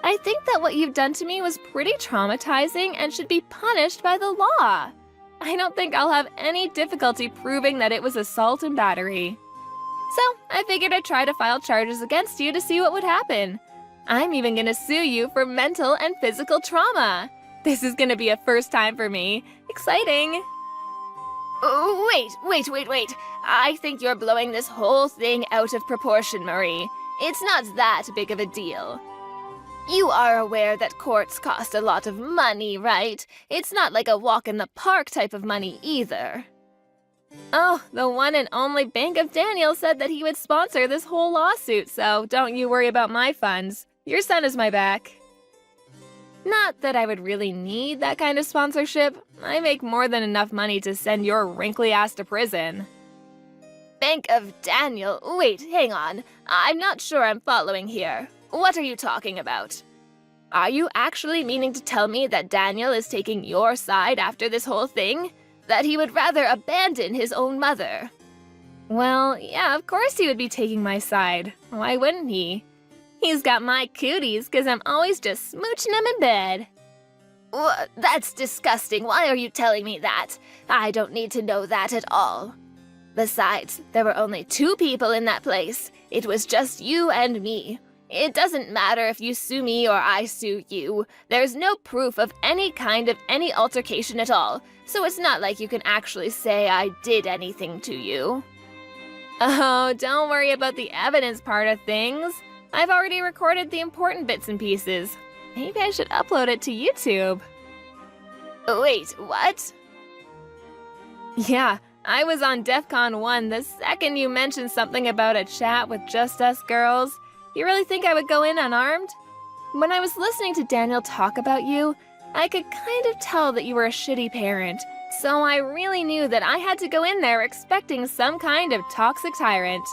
I think that what you've done to me was pretty traumatizing and should be punished by the law. I don't think I'll have any difficulty proving that it was assault and battery. So, I figured I'd try to file charges against you to see what would happen. I'm even gonna sue you for mental and physical trauma. This is gonna be a first time for me. Exciting! Wait. I think you're blowing this whole thing out of proportion, Marie. It's not that big of a deal. You are aware that courts cost a lot of money, right? It's not like a walk in the park type of money either. Oh, the one and only Bank of Daniel said that he would sponsor this whole lawsuit, so don't you worry about my funds. Your son is my back. Not that I would really need that kind of sponsorship. I make more than enough money to send your wrinkly ass to prison. Bank of Daniel? Wait, hang on. I'm not sure I'm following here. What are you talking about? Are you actually meaning to tell me that Daniel is taking your side after this whole thing? That he would rather abandon his own mother? Well, yeah, of course he would be taking my side. Why wouldn't he? He's got my cooties because I'm always just smooching him in bed. That's disgusting. Why are you telling me that? I don't need to know that at all. Besides, there were only 2 people in that place. It was just you and me. It doesn't matter if you sue me or I sue you. There's no proof of any kind of any altercation at all, so it's not like you can actually say I did anything to you. Oh, don't worry about the evidence part of things. I've already recorded the important bits and pieces. Maybe I should upload it to YouTube. Wait, what? Yeah, I was on DEF CON 1 the second you mentioned something about a chat with just us girls. You really think I would go in unarmed? When I was listening to Daniel talk about you, I could kind of tell that you were a shitty parent, so I really knew that I had to go in there expecting some kind of toxic tyrant.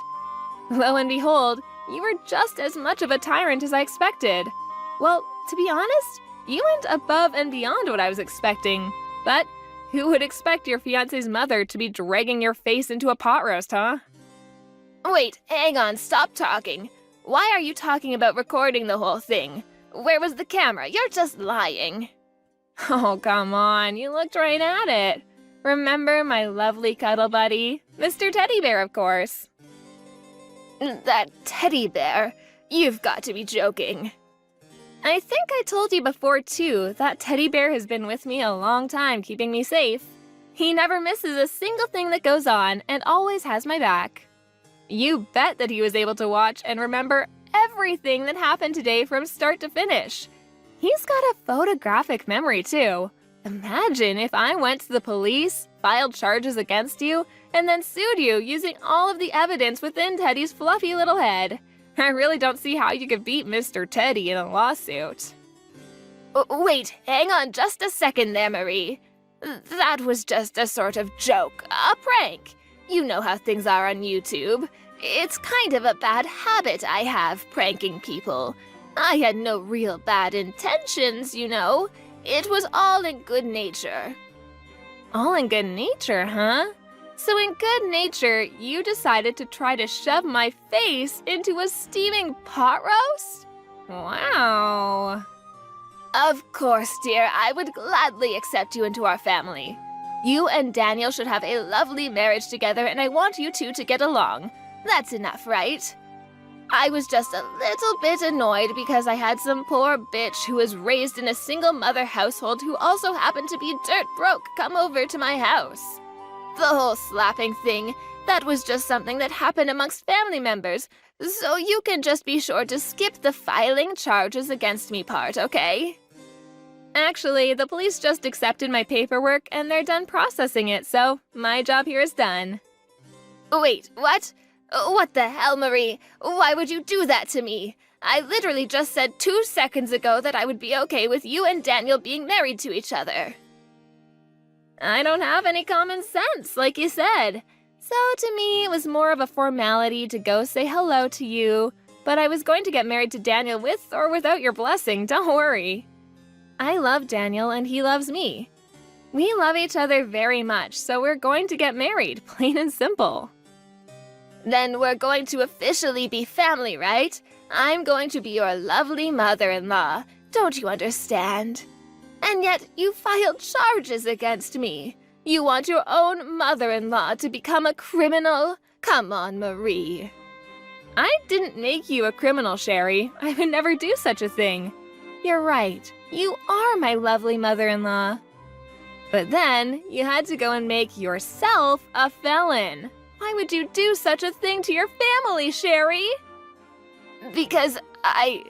Lo and behold, you were just as much of a tyrant as I expected. Well, to be honest, you went above and beyond what I was expecting. But who would expect your fiancé's mother to be dragging your face into a pot roast, huh? Wait, hang on, stop talking. Why are you talking about recording the whole thing? Where was the camera? You're just lying. Oh, come on, you looked right at it. Remember my lovely cuddle buddy? Mr. Teddy Bear, of course. That teddy bear? You've got to be joking. I think I told you before, too, that teddy bear has been with me a long time, keeping me safe. He never misses a single thing that goes on and always has my back. You bet that he was able to watch and remember everything that happened today from start to finish. He's got a photographic memory, too. Imagine if I went to the police, filed charges against you, and then sued you using all of the evidence within Teddy's fluffy little head. I really don't see how you could beat Mr. Teddy in a lawsuit. Wait, hang on just a second there, Marie. That was just a sort of joke, a prank. You know how things are on YouTube. It's kind of a bad habit I have, pranking people. I had no real bad intentions, you know. It was all in good nature. All in good nature, huh? So in good nature, you decided to try to shove my face into a steaming pot roast? Wow. Of course, dear, I would gladly accept you into our family. You and Daniel should have a lovely marriage together, and I want you two to get along. That's enough, right? I was just a little bit annoyed because I had some poor bitch who was raised in a single-mother household who also happened to be dirt broke come over to my house. The whole slapping thing, that was just something that happened amongst family members, so you can just be sure to skip the filing charges against me part, okay? Actually, the police just accepted my paperwork and they're done processing it, so my job here is done. Wait, what? What the hell, Marie? Why would you do that to me? I literally just said 2 seconds ago that I would be okay with you and Daniel being married to each other. I don't have any common sense, like you said. So to me, it was more of a formality to go say hello to you, but I was going to get married to Daniel with or without your blessing, don't worry. I love Daniel and he loves me. We love each other very much, so we're going to get married, plain and simple. Then we're going to officially be family, right? I'm going to be your lovely mother-in-law. Don't you understand? And yet you filed charges against me. You want your own mother-in-law to become a criminal? Come on, Marie. I didn't make you a criminal, Sherry. I would never do such a thing. You're right. You are my lovely mother-in-law. But then you had to go and make yourself a felon. Why would you do such a thing to your family, Sherry? Because I...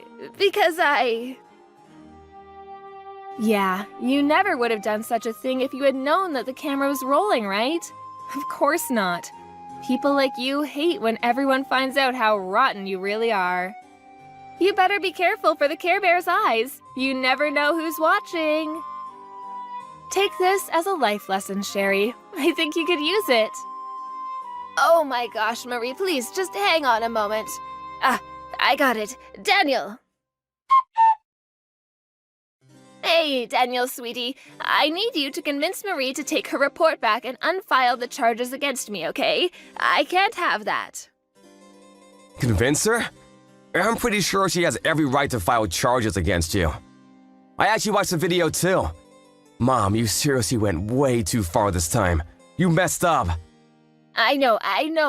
Yeah, you never would have done such a thing if you had known that the camera was rolling, right? Of course not. People like you hate when everyone finds out how rotten you really are. You better be careful for the Care Bear's eyes. You never know who's watching. Take this as a life lesson, Sherry. I think you could use it. Oh my gosh, Marie, please just hang on a moment. I got it. Daniel! Hey, Daniel, sweetie. I need you to convince Marie to take her report back and unfile the charges against me, okay? I can't have that. Convince her? I'm pretty sure she has every right to file charges against you. I actually watched the video too. Mom, you seriously went way too far this time. You messed up. I know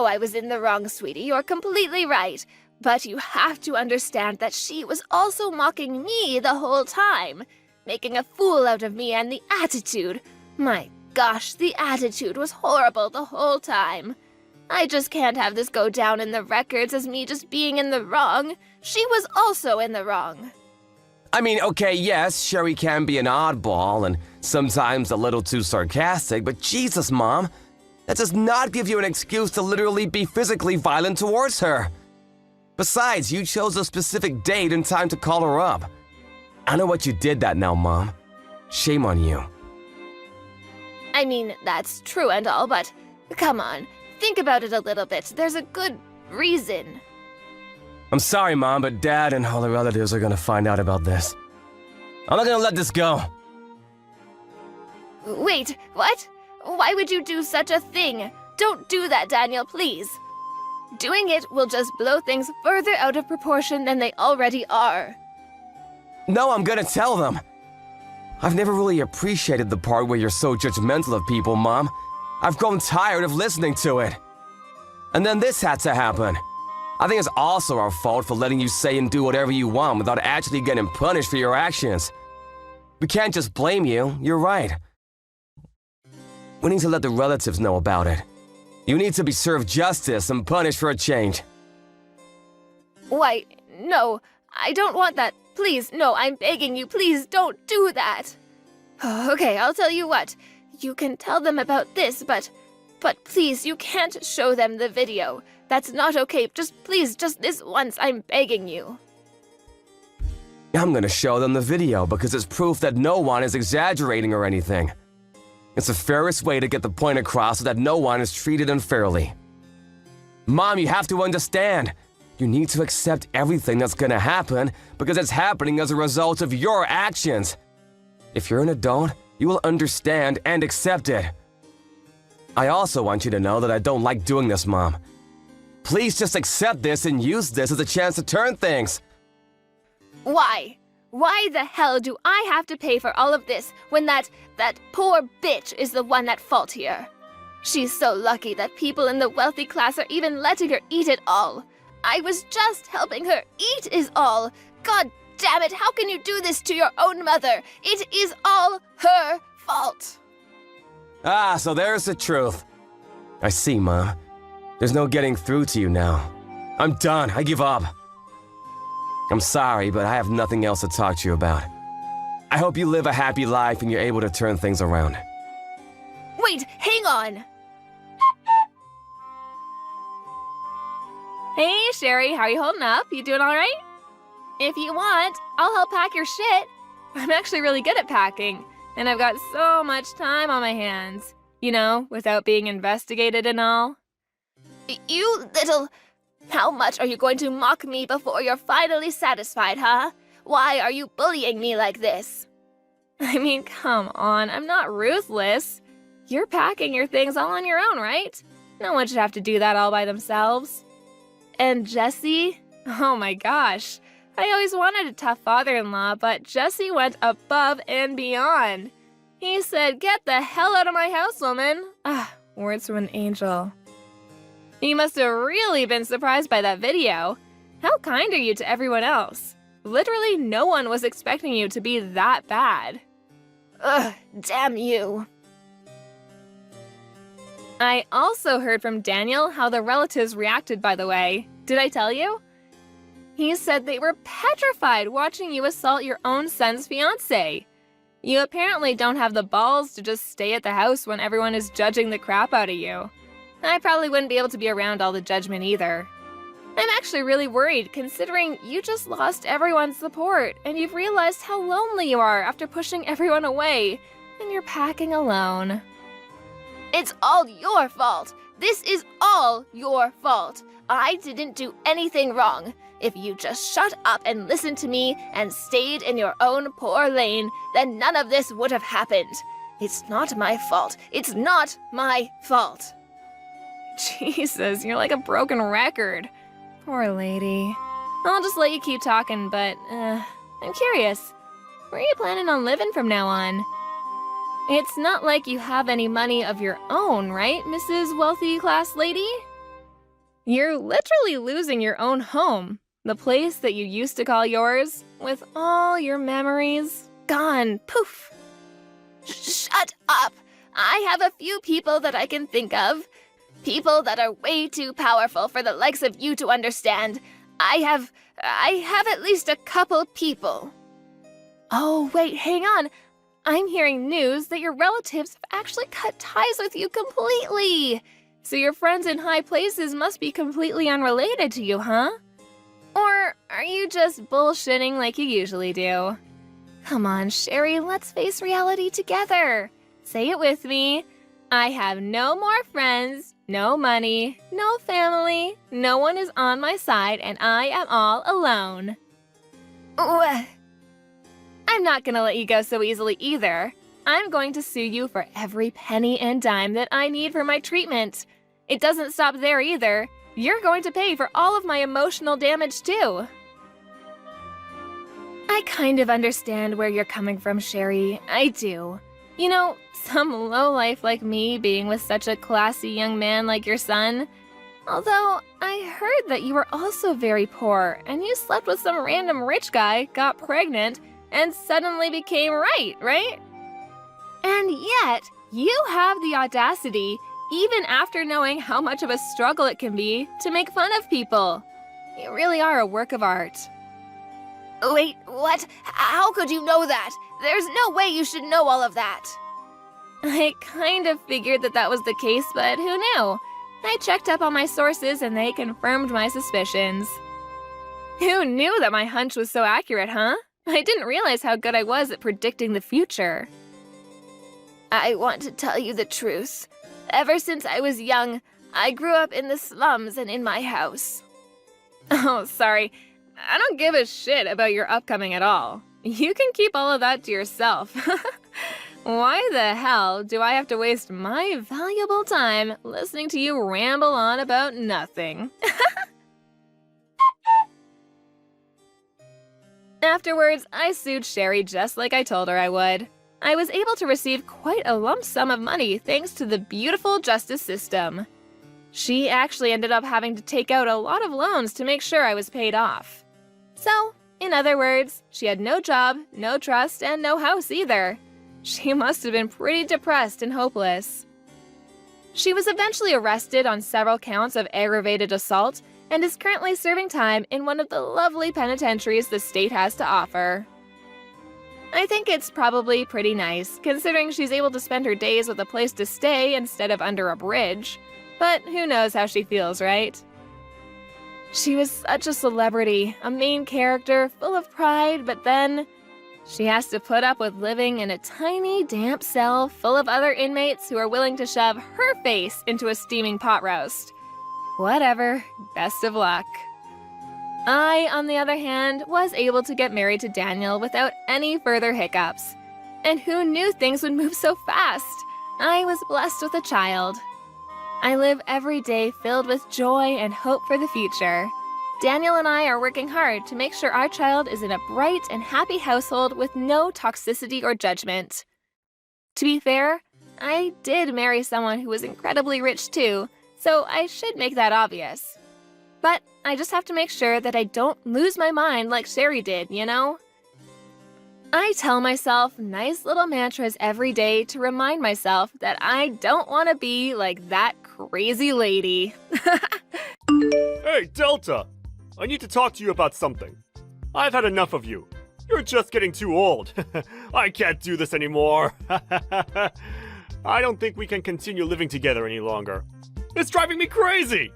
I was in the wrong, sweetie. You're completely right. But you have to understand that she was also mocking me the whole time, making a fool out of me and the attitude. My gosh, the attitude was horrible the whole time. I just can't have this go down in the records as me just being in the wrong. She was also in the wrong. I mean, okay, yes, Sherry can be an oddball and sometimes a little too sarcastic, but Jesus, Mom, that does not give you an excuse to literally be physically violent towards her. Besides, you chose a specific date and time to call her up. I know what you did that now, Mom. Shame on you. I mean, that's true and all, but come on, think about it a little bit. There's a good reason. I'm sorry, Mom, but Dad and all the relatives are gonna find out about this. I'm not gonna let this go. Wait, what? Why would you do such a thing? Don't do that, Daniel, please. Doing it will just blow things further out of proportion than they already are. No, I'm gonna tell them. I've never really appreciated the part where you're so judgmental of people, Mom. I've grown tired of listening to it. And then this had to happen. I think it's also our fault for letting you say and do whatever you want without actually getting punished for your actions. We can't just blame you, you're right. We need to let the relatives know about it. You need to be served justice and punished for a change. Why, no, I don't want that. Please, no, I'm begging you, please don't do that. Okay, I'll tell you what. You can tell them about this, but please, you can't show them the video. That's not okay. Please, just this once, I'm begging you. I'm gonna show them the video because it's proof that no one is exaggerating or anything. It's the fairest way to get the point across so that no one is treated unfairly. Mom, you have to understand. You need to accept everything that's gonna happen because it's happening as a result of your actions. If you're an adult, you will understand and accept it. I also want you to know that I don't like doing this, Mom. Please just accept this and use this as a chance to turn things. Why? Why the hell do I have to pay for all of this when that poor bitch is the one at fault here? She's so lucky that people in the wealthy class are even letting her eat it all. I was just helping her eat is all. God damn it, how can you do this to your own mother? It is all her fault. Ah, so there's the truth. I see, Mom. There's no getting through to you now. I'm done. I give up. I'm sorry, but I have nothing else to talk to you about. I hope you live a happy life and you're able to turn things around. Wait, hang on. Hey, Sherry, how are you holding up? You doing all right? If you want, I'll help pack your shit. I'm actually really good at packing, and I've got so much time on my hands. You know, without being investigated and all. You little... How much are you going to mock me before you're finally satisfied, huh? Why are you bullying me like this? I mean, come on, I'm not ruthless. You're packing your things all on your own, right? No one should have to do that all by themselves. And Jesse? Oh my gosh. I always wanted a tough father-in-law, but Jesse went above and beyond. He said, "Get the hell out of my house, woman." Ah, words from an angel. You must have really been surprised by that video. How kind are you to everyone else? Literally no one was expecting you to be that bad. Ugh, damn you. I also heard from Daniel how the relatives reacted, by the way. Did I tell you? He said they were petrified watching you assault your own son's fiancé. You apparently don't have the balls to just stay at the house when everyone is judging the crap out of you. I probably wouldn't be able to be around all the judgment either. I'm actually really worried, considering you just lost everyone's support, and you've realized how lonely you are after pushing everyone away, and you're packing alone. It's all your fault! This is all your fault! I didn't do anything wrong. If you just shut up and listened to me and stayed in your own poor lane, then none of this would have happened. It's not my fault. It's not my fault. Jesus, you're like a broken record. Poor lady. I'll just let you keep talking, but, I'm curious. Where are you planning on living from now on? It's not like you have any money of your own, right, Mrs. Wealthy Class Lady? You're literally losing your own home. The place that you used to call yours, with all your memories, gone, poof. Shut up! I have a few people that I can think of. People that are way too powerful for the likes of you to understand. I have at least a couple people. Oh, wait, hang on. I'm hearing news that your relatives have actually cut ties with you completely. So your friends in high places must be completely unrelated to you, huh? Or are you just bullshitting like you usually do? Come on, Sherry, let's face reality together. Say it with me. I have no more friends, no money, no family, no one is on my side, and I am all alone. I'm not gonna let you go so easily either. I'm going to sue you for every penny and dime that I need for my treatment. It doesn't stop there either. You're going to pay for all of my emotional damage too. I kind of understand where you're coming from, Sherry. I do. You know, some lowlife like me being with such a classy young man like your son, Although, I heard that you were also very poor, and you slept with some random rich guy, got pregnant, and suddenly became right? And yet, you have the audacity, even after knowing how much of a struggle it can be, to make fun of people. You really are a work of art. Wait, what? How could you know that? There's no way you should know all of that. I kind of figured that was the case, but who knew? I checked up on my sources and they confirmed my suspicions. Who knew that my hunch was so accurate, huh? I didn't realize how good I was at predicting the future. I want to tell you the truth. Ever since I was young, I grew up in the slums and in my house. Oh, sorry. I don't give a shit about your upcoming at all. You can keep all of that to yourself. Why the hell do I have to waste my valuable time listening to you ramble on about nothing? Afterwards, I sued Sherry just like I told her I would. I was able to receive quite a lump sum of money thanks to the beautiful justice system. She actually ended up having to take out a lot of loans to make sure I was paid off. So, in other words, she had no job, no trust, and no house either. She must have been pretty depressed and hopeless. She was eventually arrested on several counts of aggravated assault and is currently serving time in one of the lovely penitentiaries the state has to offer. I think it's probably pretty nice, considering she's able to spend her days with a place to stay instead of under a bridge. But who knows how she feels, right? She was such a celebrity, a main character, full of pride, but then she has to put up with living in a tiny, damp cell full of other inmates who are willing to shove her face into a steaming pot roast. Whatever, best of luck. I, on the other hand, was able to get married to Daniel without any further hiccups. And who knew things would move so fast? I was blessed with a child. I live every day filled with joy and hope for the future. Daniel and I are working hard to make sure our child is in a bright and happy household with no toxicity or judgment. To be fair, I did marry someone who was incredibly rich too, so I should make that obvious. But I just have to make sure that I don't lose my mind like Sherry did, you know? I tell myself nice little mantras every day to remind myself that I don't want to be like that crazy lady. Hey, Delta! I need to talk to you about something. I've had enough of you. You're just getting too old. I can't do this anymore. I don't think we can continue living together any longer. It's driving me crazy!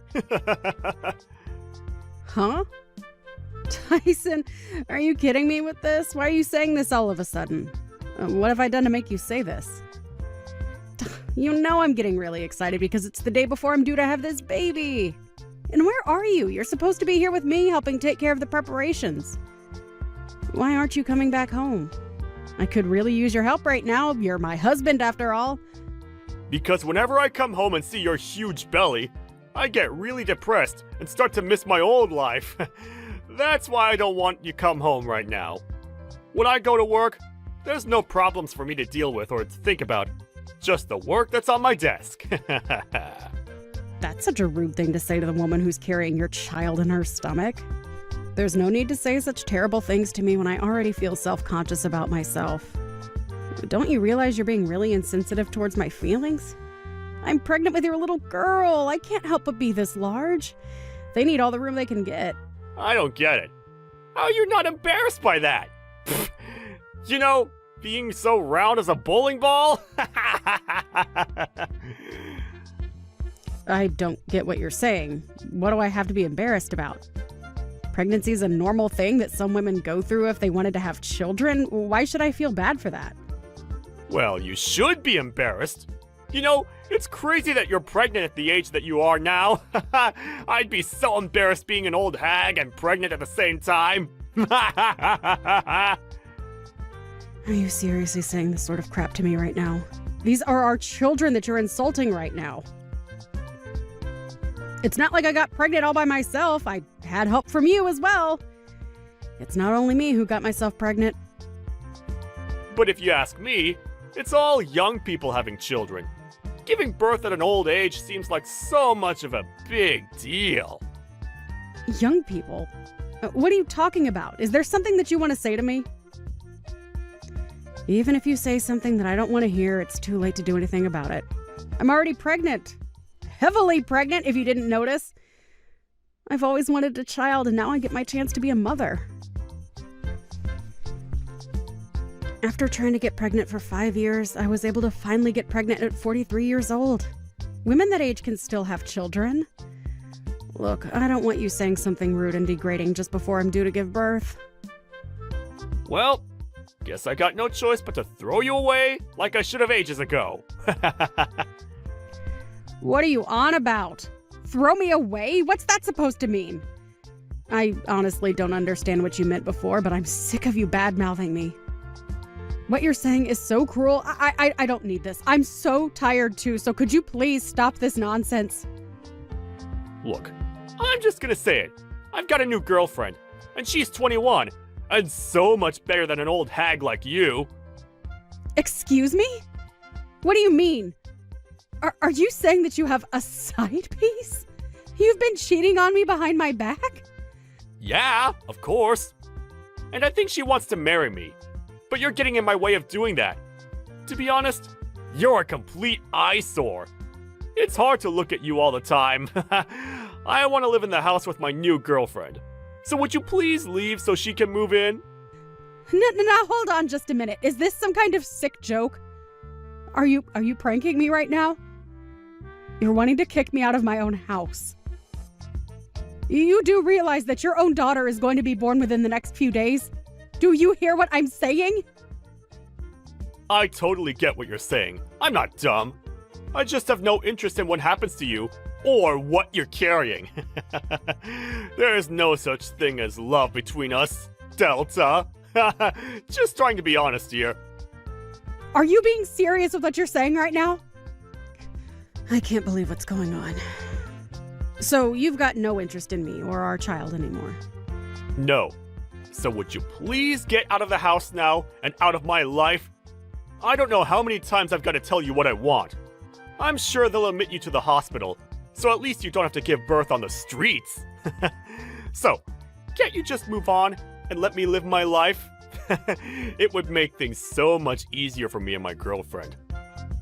Huh? Tyson, are you kidding me with this? Why are you saying this all of a sudden? What have I done to make you say this? You know I'm getting really excited because it's the day before I'm due to have this baby. And where are you? You're supposed to be here with me helping take care of the preparations. Why aren't you coming back home? I could really use your help right now. You're my husband after all. Because whenever I come home and see your huge belly, I get really depressed and start to miss my old life. That's why I don't want you come home right now. When I go to work, there's no problems for me to deal with or to think about. Just the work that's on my desk. That's such a rude thing to say to the woman who's carrying your child in her stomach. There's no need to say such terrible things to me when I already feel self-conscious about myself. Don't you realize you're being really insensitive towards my feelings? I'm pregnant with your little girl. I can't help but be this large. They need all the room they can get. I don't get it. How are you not embarrassed by that? You know, being so round as a bowling ball? I don't get what you're saying. What do I have to be embarrassed about? Pregnancy is a normal thing that some women go through if they wanted to have children. Why should I feel bad for that? Well, you should be embarrassed. You know, it's crazy that you're pregnant at the age that you are now. I'd be so embarrassed being an old hag and pregnant at the same time. Are you seriously saying this sort of crap to me right now? These are our children that you're insulting right now. It's not like I got pregnant all by myself. I had help from you as well. It's not only me who got myself pregnant. But if you ask me, it's all young people having children. Giving birth at an old age seems like so much of a big deal. Young people? What are you talking about? Is there something that you want to say to me? Even if you say something that I don't want to hear, it's too late to do anything about it. I'm already pregnant. Heavily pregnant, if you didn't notice. I've always wanted a child, and now I get my chance to be a mother. After trying to get pregnant for 5 years, I was able to finally get pregnant at 43 years old. Women that age can still have children. Look, I don't want you saying something rude and degrading just before I'm due to give birth. Well, guess I got no choice but to throw you away like I should have ages ago. What are you on about? Throw me away? What's that supposed to mean? I honestly don't understand what you meant before, but I'm sick of you bad-mouthing me. What you're saying is so cruel. I don't need this. I'm so tired too, so could you please stop this nonsense? Look, I'm just gonna say it. I've got a new girlfriend, and she's 21, and so much better than an old hag like you. Excuse me? What do you mean? Are you saying that you have a side piece? You've been cheating on me behind my back? Yeah, of course. And I think she wants to marry me. But you're getting in my way of doing that. To be honest, you're a complete eyesore. It's hard to look at you all the time. I want to live in the house with my new girlfriend. So would you please leave so she can move in? Now hold on just a minute. Is this some kind of sick joke? Are you pranking me right now? You're wanting to kick me out of my own house. You do realize that your own daughter is going to be born within the next few days? Do you hear what I'm saying? I totally get what you're saying. I'm not dumb. I just have no interest in what happens to you or what you're carrying. There is no such thing as love between us, Delta. Just trying to be honest here. Are you being serious with what you're saying right now? I can't believe what's going on. So you've got no interest in me or our child anymore? No. So would you please get out of the house now and out of my life? I don't know how many times I've got to tell you what I want. I'm sure they'll admit you to the hospital, so at least you don't have to give birth on the streets. So, can't you just move on and let me live my life? It would make things so much easier for me and my girlfriend.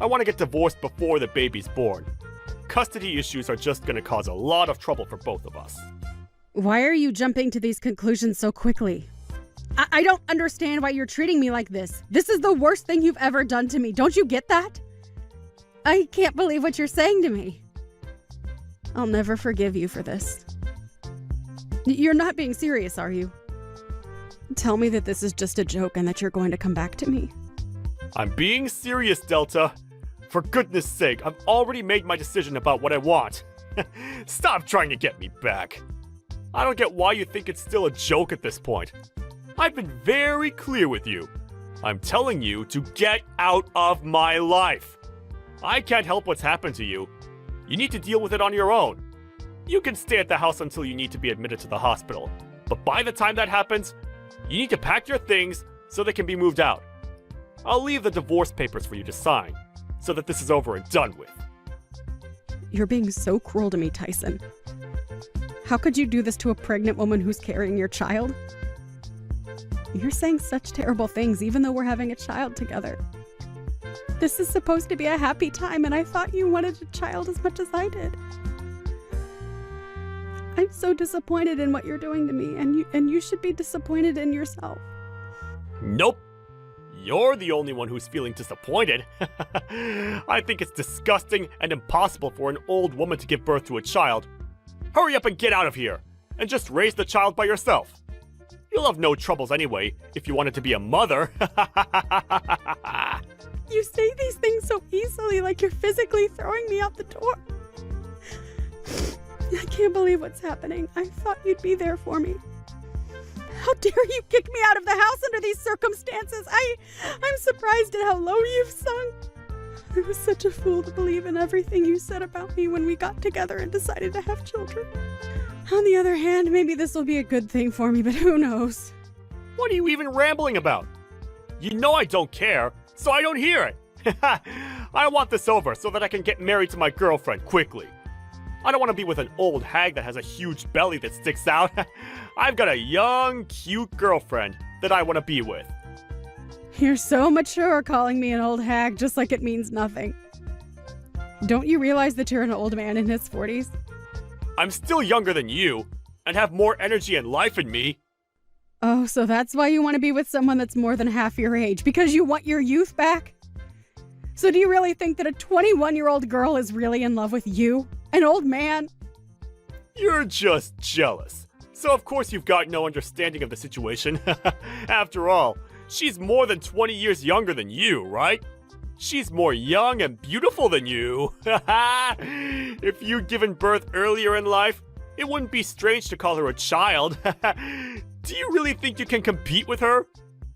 I want to get divorced before the baby's born. Custody issues are just going to cause a lot of trouble for both of us. Why are you jumping to these conclusions so quickly? I don't understand why you're treating me like this. This is the worst thing you've ever done to me. Don't you get that? I can't believe what you're saying to me. I'll never forgive you for this. You're not being serious, are you? Tell me that this is just a joke and that you're going to come back to me. I'm being serious, Delta. For goodness sake, I've already made my decision about what I want. Stop trying to get me back. I don't get why you think it's still a joke at this point. I've been very clear with you. I'm telling you to get out of my life. I can't help what's happened to you. You need to deal with it on your own. You can stay at the house until you need to be admitted to the hospital. But by the time that happens, you need to pack your things so they can be moved out. I'll leave the divorce papers for you to sign, so that this is over and done with. You're being so cruel to me, Tyson. How could you do this to a pregnant woman who's carrying your child? You're saying such terrible things even though we're having a child together. This is supposed to be a happy time, and I thought you wanted a child as much as I did. I'm so disappointed in what you're doing to me, and you should be disappointed in yourself. Nope. You're the only one who's feeling disappointed. I think it's disgusting and impossible for an old woman to give birth to a child. Hurry up and get out of here, and just raise the child by yourself. You'll have no troubles anyway, if you wanted to be a mother. You say these things so easily, like you're physically throwing me out the door. I can't believe what's happening. I thought you'd be there for me. How dare you kick me out of the house under these circumstances? I'm surprised at how low you've sunk. I was such a fool to believe in everything you said about me when we got together and decided to have children. On the other hand, maybe this will be a good thing for me, but who knows? What are you even rambling about? You know I don't care, so I don't hear it. I want this over so that I can get married to my girlfriend quickly. I don't want to be with an old hag that has a huge belly that sticks out. I've got a young, cute girlfriend that I want to be with. You're so mature calling me an old hag just like it means nothing. Don't you realize that you're an old man in his 40s? I'm still younger than you and have more energy and life in me. Oh, so that's why you want to be with someone that's more than half your age, because you want your youth back? So do you really think that a 21-year-old girl is really in love with you, an old man? You're just jealous. So of course you've got no understanding of the situation. After all, she's more than 20 years younger than you, right? She's more young and beautiful than you. If you'd given birth earlier in life, it wouldn't be strange to call her a child. Do you really think you can compete with her?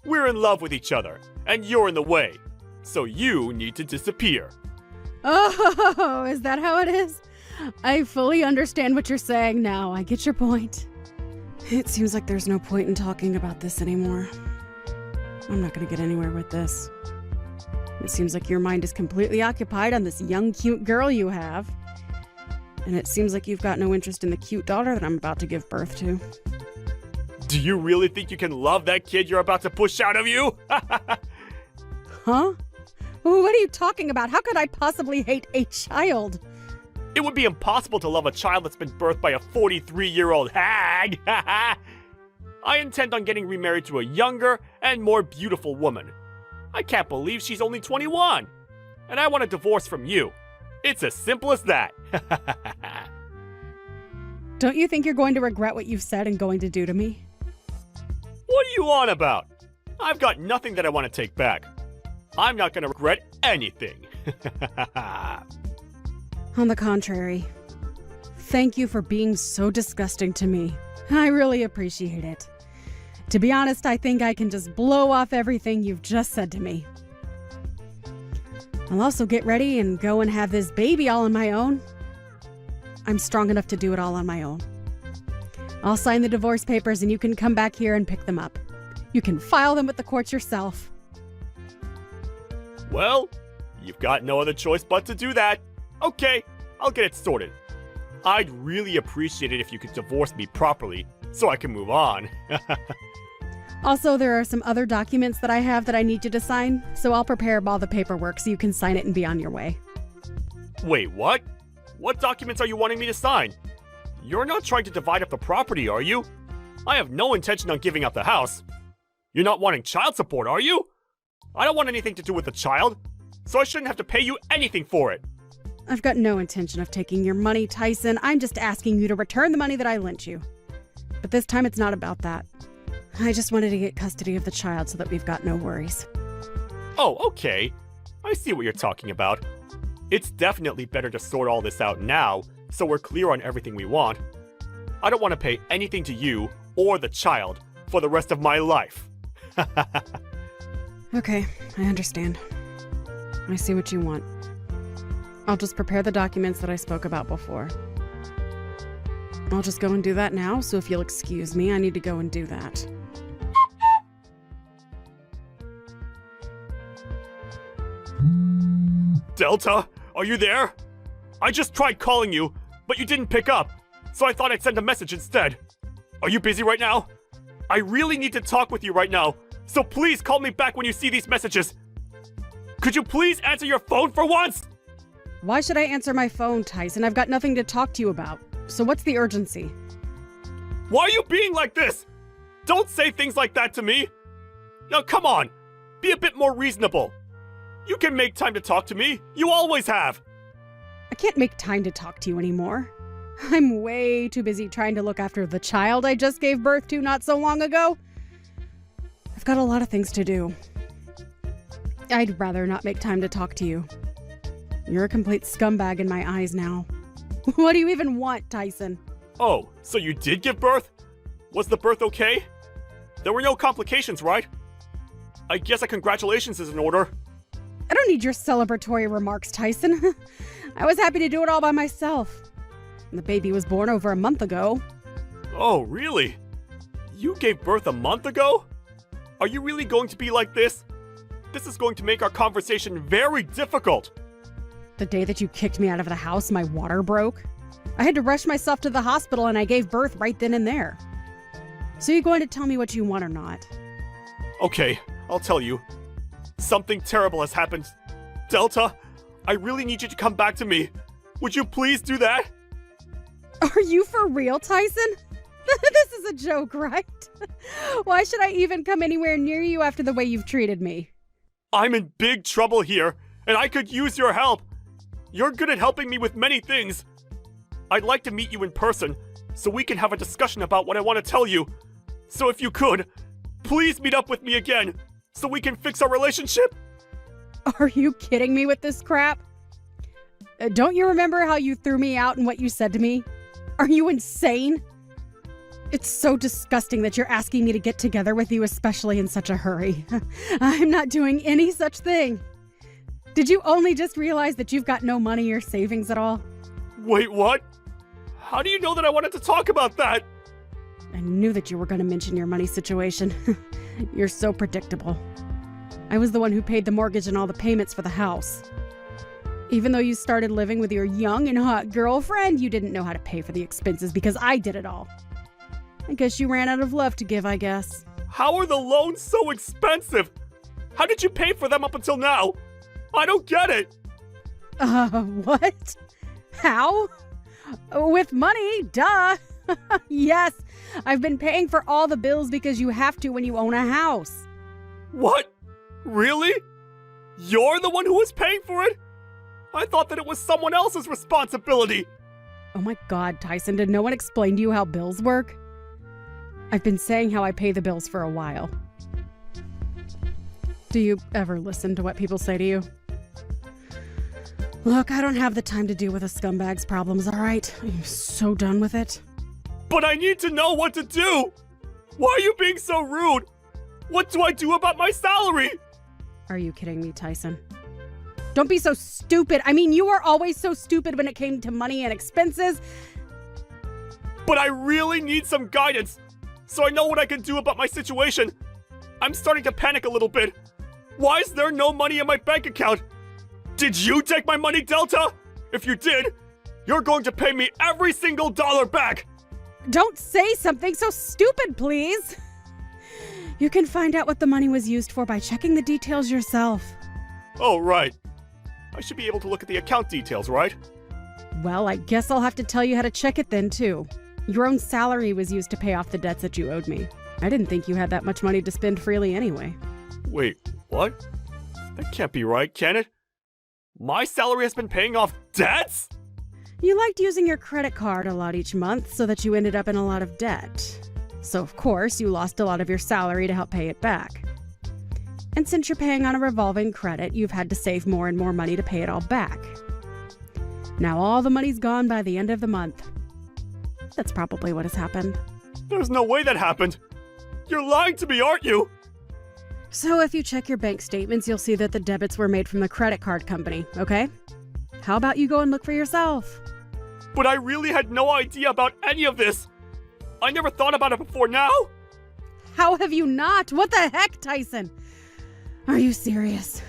We're in love with each other, and you're in the way. So you need to disappear. Oh, is that how it is? I fully understand what you're saying now. I get your point. It seems like there's no point in talking about this anymore. I'm not going to get anywhere with this. It seems like your mind is completely occupied on this young, cute girl you have. And it seems like you've got no interest in the cute daughter that I'm about to give birth to. Do you really think you can love that kid you're about to push out of you? Huh? What are you talking about? How could I possibly hate a child? It would be impossible to love a child that's been birthed by a 43-year-old hag. I intend on getting remarried to a younger and more beautiful woman. I can't believe she's only 21. And I want a divorce from you. It's as simple as that. Don't you think you're going to regret what you've said and going to do to me? What are you on about? I've got nothing that I want to take back. I'm not going to regret anything. On the contrary, thank you for being so disgusting to me. I really appreciate it. To be honest, I think I can just blow off everything you've just said to me. I'll also get ready and go and have this baby all on my own. I'm strong enough to do it all on my own. I'll sign the divorce papers and you can come back here and pick them up. You can file them with the courts yourself. Well, you've got no other choice but to do that. Okay, I'll get it sorted. I'd really appreciate it if you could divorce me properly so I can move on. Also, there are some other documents that I have that I need you to sign, so I'll prepare all the paperwork so you can sign it and be on your way. Wait, what? What documents are you wanting me to sign? You're not trying to divide up the property, are you? I have no intention on giving up the house. You're not wanting child support, are you? I don't want anything to do with the child, so I shouldn't have to pay you anything for it. I've got no intention of taking your money, Tyson. I'm just asking you to return the money that I lent you. But this time it's not about that. I just wanted to get custody of the child so that we've got no worries. Oh, okay. I see what you're talking about. It's definitely better to sort all this out now, so we're clear on everything we want. I don't want to pay anything to you or the child for the rest of my life. Okay, I understand. I see what you want. I'll just prepare the documents that I spoke about before. I'll just go and do that now, so if you'll excuse me, I need to go and do that. Delta, are you there? I just tried calling you, but you didn't pick up, so I thought I'd send a message instead. Are you busy right now? I really need to talk with you right now, so please call me back when you see these messages. Could you please answer your phone for once? Why should I answer my phone, Tyson? I've got nothing to talk to you about. So what's the urgency? Why are you being like this? Don't say things like that to me. Now come on, be a bit more reasonable. You can make time to talk to me. You always have. I can't make time to talk to you anymore. I'm way too busy trying to look after the child I just gave birth to not so long ago. I've got a lot of things to do. I'd rather not make time to talk to you. You're a complete scumbag in my eyes now. What do you even want, Tyson? Oh, so you did give birth? Was the birth okay? There were no complications, right? I guess a congratulations is in order. I don't need your celebratory remarks, Tyson. I was happy to do it all by myself. The baby was born over a month ago. Oh, really? You gave birth a month ago? Are you really going to be like this? this is going to make our conversation very difficult. The day that you kicked me out of the house, my water broke. I had to rush myself to the hospital and I gave birth right then and there. So you're going to tell me what you want or not? Okay, I'll tell you. Something terrible has happened. Delta, I really need you to come back to me. Would you please do that? Are you for real, Tyson? This is a joke, right? Why should I even come anywhere near you after the way you've treated me? I'm in big trouble here, and I could use your help. You're good at helping me with many things. I'd like to meet you in person, so we can have a discussion about what I want to tell you. So if you could, please meet up with me again, so we can fix our relationship. Are you kidding me with this crap? Don't you remember how you threw me out and what you said to me? Are you insane? It's so disgusting that you're asking me to get together with you, especially in such a hurry. I'm not doing any such thing. Did you only just realize that you've got no money or savings at all? Wait, what? How do you know that I wanted to talk about that? I knew that you were going to mention your money situation. You're so predictable. I was the one who paid the mortgage and all the payments for the house. Even though you started living with your young and hot girlfriend, you didn't know how to pay for the expenses because I did it all. I guess you ran out of love to give, I guess. How are the loans so expensive? How did you pay for them up until now? I don't get it. What? How? With money, duh. Yes, I've been paying for all the bills because you have to when you own a house. What? Really? You're the one who was paying for it? I thought that it was someone else's responsibility. Oh my God, Tyson, did no one explain to you how bills work? I've been saying how I pay the bills for a while. Do you ever listen to what people say to you? Look, I don't have the time to deal with a scumbag's problems, all right? I'm so done with it. But I need to know what to do. Why are you being so rude? What do I do about my salary? Are you kidding me, Tyson? Don't be so stupid. I mean, you were always so stupid when it came to money and expenses. But I really need some guidance, so I know what I can do about my situation. I'm starting to panic a little bit. Why is there no money in my bank account? Did you take my money, Delta? If you did, you're going to pay me every single dollar back. Don't say something so stupid, please. You can find out what the money was used for by checking the details yourself. Oh, right. I should be able to look at the account details, right? Well, I guess I'll have to tell you how to check it then, too. Your own salary was used to pay off the debts that you owed me. I didn't think you had that much money to spend freely anyway. Wait, what? That can't be right, can it? My salary has been paying off debts? You liked using your credit card a lot each month so that you ended up in a lot of debt. So, of course, you lost a lot of your salary to help pay it back. And since you're paying on a revolving credit, you've had to save more and more money to pay it all back. Now all the money's gone by the end of the month. That's probably what has happened. There's no way that happened. You're lying to me, aren't you? So if you check your bank statements, you'll see that the debits were made from the credit card company, okay? How about you go and look for yourself? But I really had no idea about any of this. I never thought about it before now. How have you not? What the heck, Tyson? Are you serious?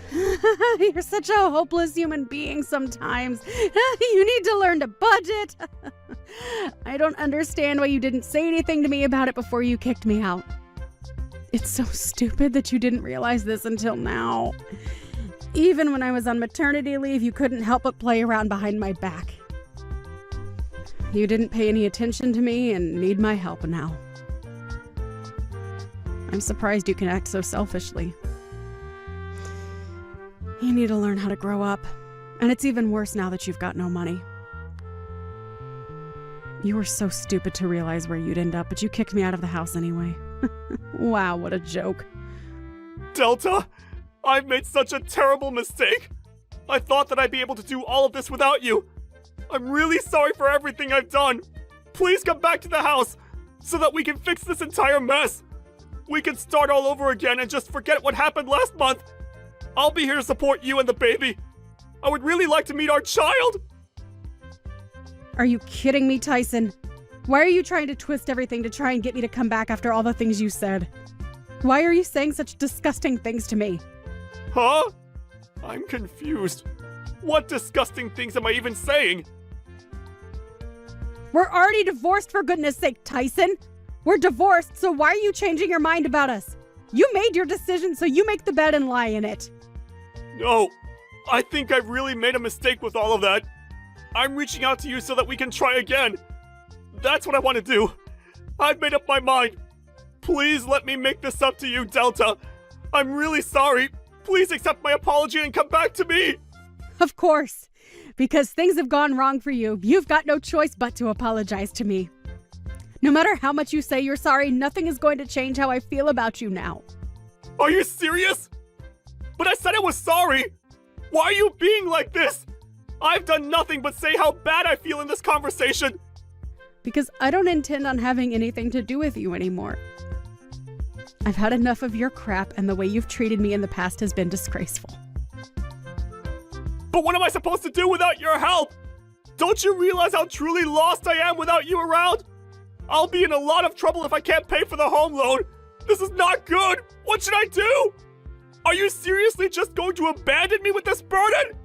You're such a hopeless human being sometimes. You need to learn to budget. I don't understand why you didn't say anything to me about it before you kicked me out. It's so stupid that you didn't realize this until now. Even when I was on maternity leave, you couldn't help but play around behind my back. You didn't pay any attention to me and need my help now. I'm surprised you can act so selfishly. You need to learn how to grow up. And it's even worse now that you've got no money. You were so stupid to realize where you'd end up, but you kicked me out of the house anyway. Wow, what a joke. Delta, I've made such a terrible mistake. I thought that I'd be able to do all of this without you. I'm really sorry for everything I've done. Please come back to the house so that we can fix this entire mess. We can start all over again and just forget what happened last month. I'll be here to support you and the baby. I would really like to meet our child. Are you kidding me, Tyson? Why are you trying to twist everything to try and get me to come back after all the things you said? Why are you saying such disgusting things to me? Huh? I'm confused. What disgusting things am I even saying? We're already divorced, for goodness sake, Tyson. We're divorced, so why are you changing your mind about us? You made your decision, so you make the bed and lie in it. No, I think I've really made a mistake with all of that. I'm reaching out to you so that we can try again. That's what I want to do. I've made up my mind. Please let me make this up to you, Delta. I'm really sorry. Please accept my apology and come back to me. Of course. Because things have gone wrong for you. You've got no choice but to apologize to me. No matter how much you say you're sorry, nothing is going to change how I feel about you now. Are you serious? But I said I was sorry. Why are you being like this? I've done nothing but say how bad I feel in this conversation. Because I don't intend on having anything to do with you anymore. I've had enough of your crap, and the way you've treated me in the past has been disgraceful. But what am I supposed to do without your help? Don't you realize how truly lost I am without you around? I'll be in a lot of trouble if I can't pay for the home loan. This is not good. What should I do? Are you seriously just going to abandon me with this burden?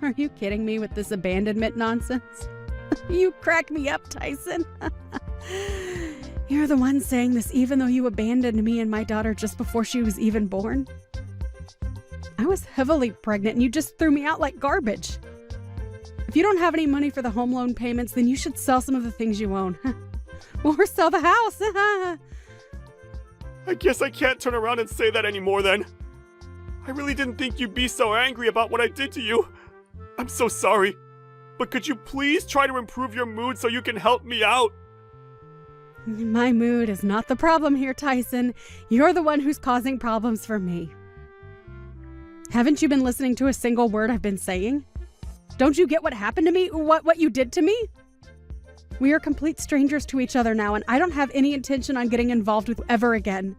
Are you kidding me with this abandonment nonsense? You crack me up, Tyson. You're the one saying this even though you abandoned me and my daughter just before she was even born. I was heavily pregnant and you just threw me out like garbage. If you don't have any money for the home loan payments, then you should sell some of the things you own. Or sell the house. I guess I can't turn around and say that anymore then. I really didn't think you'd be so angry about what I did to you. I'm so sorry. But could you please try to improve your mood so you can help me out? My mood is not the problem here, Tyson. You're the one who's causing problems for me. Haven't you been listening to a single word I've been saying? Don't you get what happened to me? What you did to me? We are complete strangers to each other now, and I don't have any intention on getting involved with you ever again.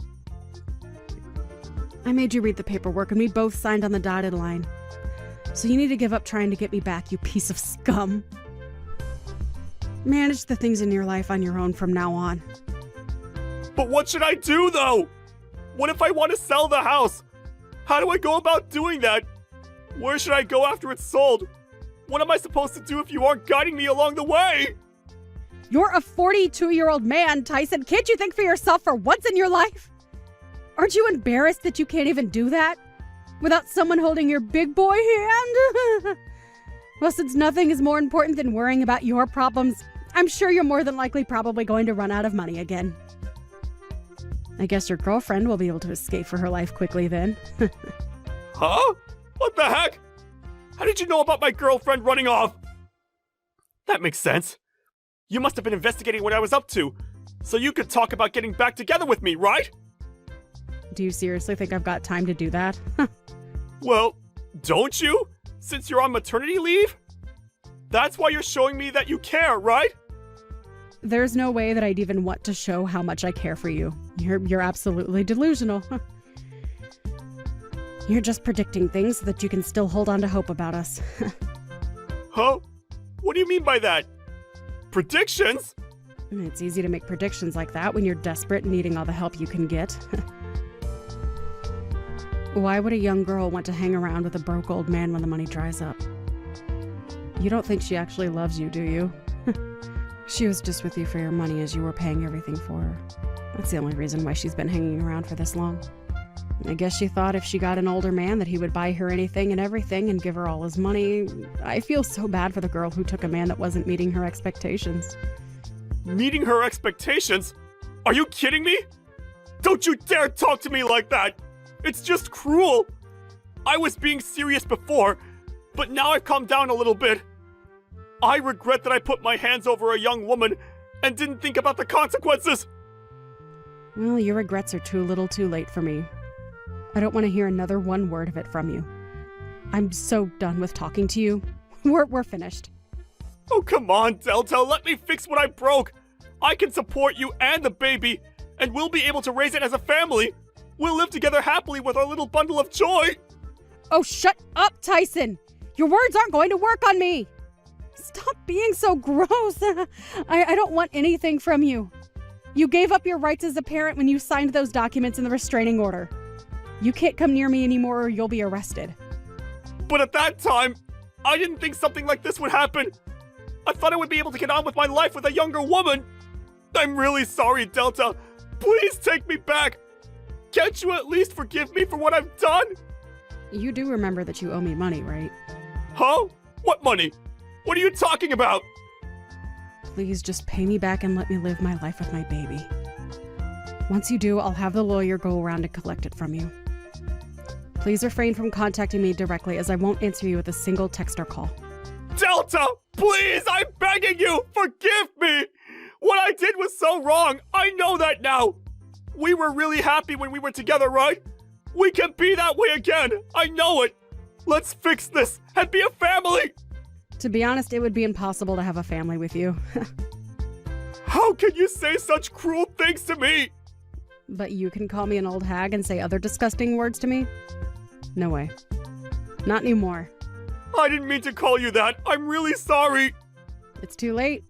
I made you read the paperwork, and we both signed on the dotted line. So you need to give up trying to get me back, you piece of scum. Manage the things in your life on your own from now on. But what should I do, though? What if I want to sell the house? How do I go about doing that? Where should I go after it's sold? What am I supposed to do if you aren't guiding me along the way? You're a 42-year-old man, Tyson. Can't you think for yourself for once in your life? Aren't you embarrassed that you can't even do that? Without someone holding your big boy hand? Well, since nothing is more important than worrying about your problems, I'm sure you're more than likely probably going to run out of money again. I guess your girlfriend will be able to escape for her life quickly then. Huh? What the heck? How did you know about my girlfriend running off? That makes sense. You must have been investigating what I was up to, so you could talk about getting back together with me, right? Do you seriously think I've got time to do that? Well, don't you? Since you're on maternity leave? That's why you're showing me that you care, right? There's no way that I'd even want to show how much I care for you. You're absolutely delusional. You're just predicting things so that you can still hold on to hope about us. Huh? What do you mean by that? Predictions? It's easy to make predictions like that when you're desperate and needing all the help you can get. Why would a young girl want to hang around with a broke old man when the money dries up? You don't think she actually loves you, do you? She was just with you for your money as you were paying everything for her. That's the only reason why she's been hanging around for this long. I guess she thought if she got an older man that he would buy her anything and everything and give her all his money. I feel so bad for the girl who took a man that wasn't meeting her expectations. Meeting her expectations? Are you kidding me? Don't you dare talk to me like that! It's just cruel! I was being serious before, but now I've calmed down a little bit. I regret that I put my hands over a young woman and didn't think about the consequences! Well, your regrets are too little too late for me. I don't want to hear another one word of it from you. I'm so done with talking to you. We're finished. Oh, come on, Delta, let me fix what I broke! I can support you and the baby, and we'll be able to raise it as a family! We'll live together happily with our little bundle of joy! Oh, shut up, Tyson! Your words aren't going to work on me! Stop being so gross! I don't want anything from you. You gave up your rights as a parent when you signed those documents in the restraining order. You can't come near me anymore or you'll be arrested. But at that time, I didn't think something like this would happen. I thought I would be able to get on with my life with a younger woman. I'm really sorry, Delta. Please take me back. Can't you at least forgive me for what I've done? You do remember that you owe me money, right? Huh? What money? What are you talking about? Please just pay me back and let me live my life with my baby. Once you do, I'll have the lawyer go around and collect it from you. Please refrain from contacting me directly, as I won't answer you with a single text or call. Delta, please, I'm begging you, forgive me. What I did was so wrong. I know that now. We were really happy when we were together, right? We can be that way again. I know it. Let's fix this and be a family. To be honest, it would be impossible to have a family with you. How can you say such cruel things to me? But you can call me an old hag and say other disgusting words to me? No way. Not anymore. I didn't mean to call you that. I'm really sorry. It's too late.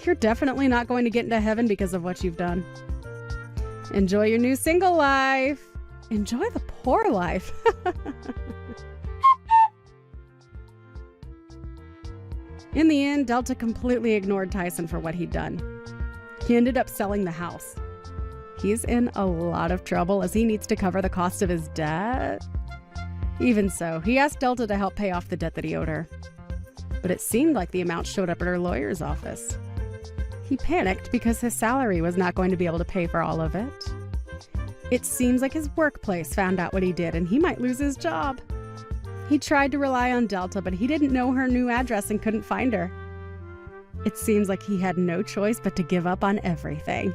You're definitely not going to get into heaven because of what you've done. Enjoy your new single life. Enjoy the poor life. In the end, Delta completely ignored Tyson for what he'd done. He ended up selling the house. He's in a lot of trouble as he needs to cover the cost of his debt. Even so, he asked Delta to help pay off the debt that he owed her. But it seemed like the amount showed up at her lawyer's office. He panicked because his salary was not going to be able to pay for all of it. It seems like his workplace found out what he did and he might lose his job. He tried to rely on Delta, but he didn't know her new address and couldn't find her. It seems like he had no choice but to give up on everything.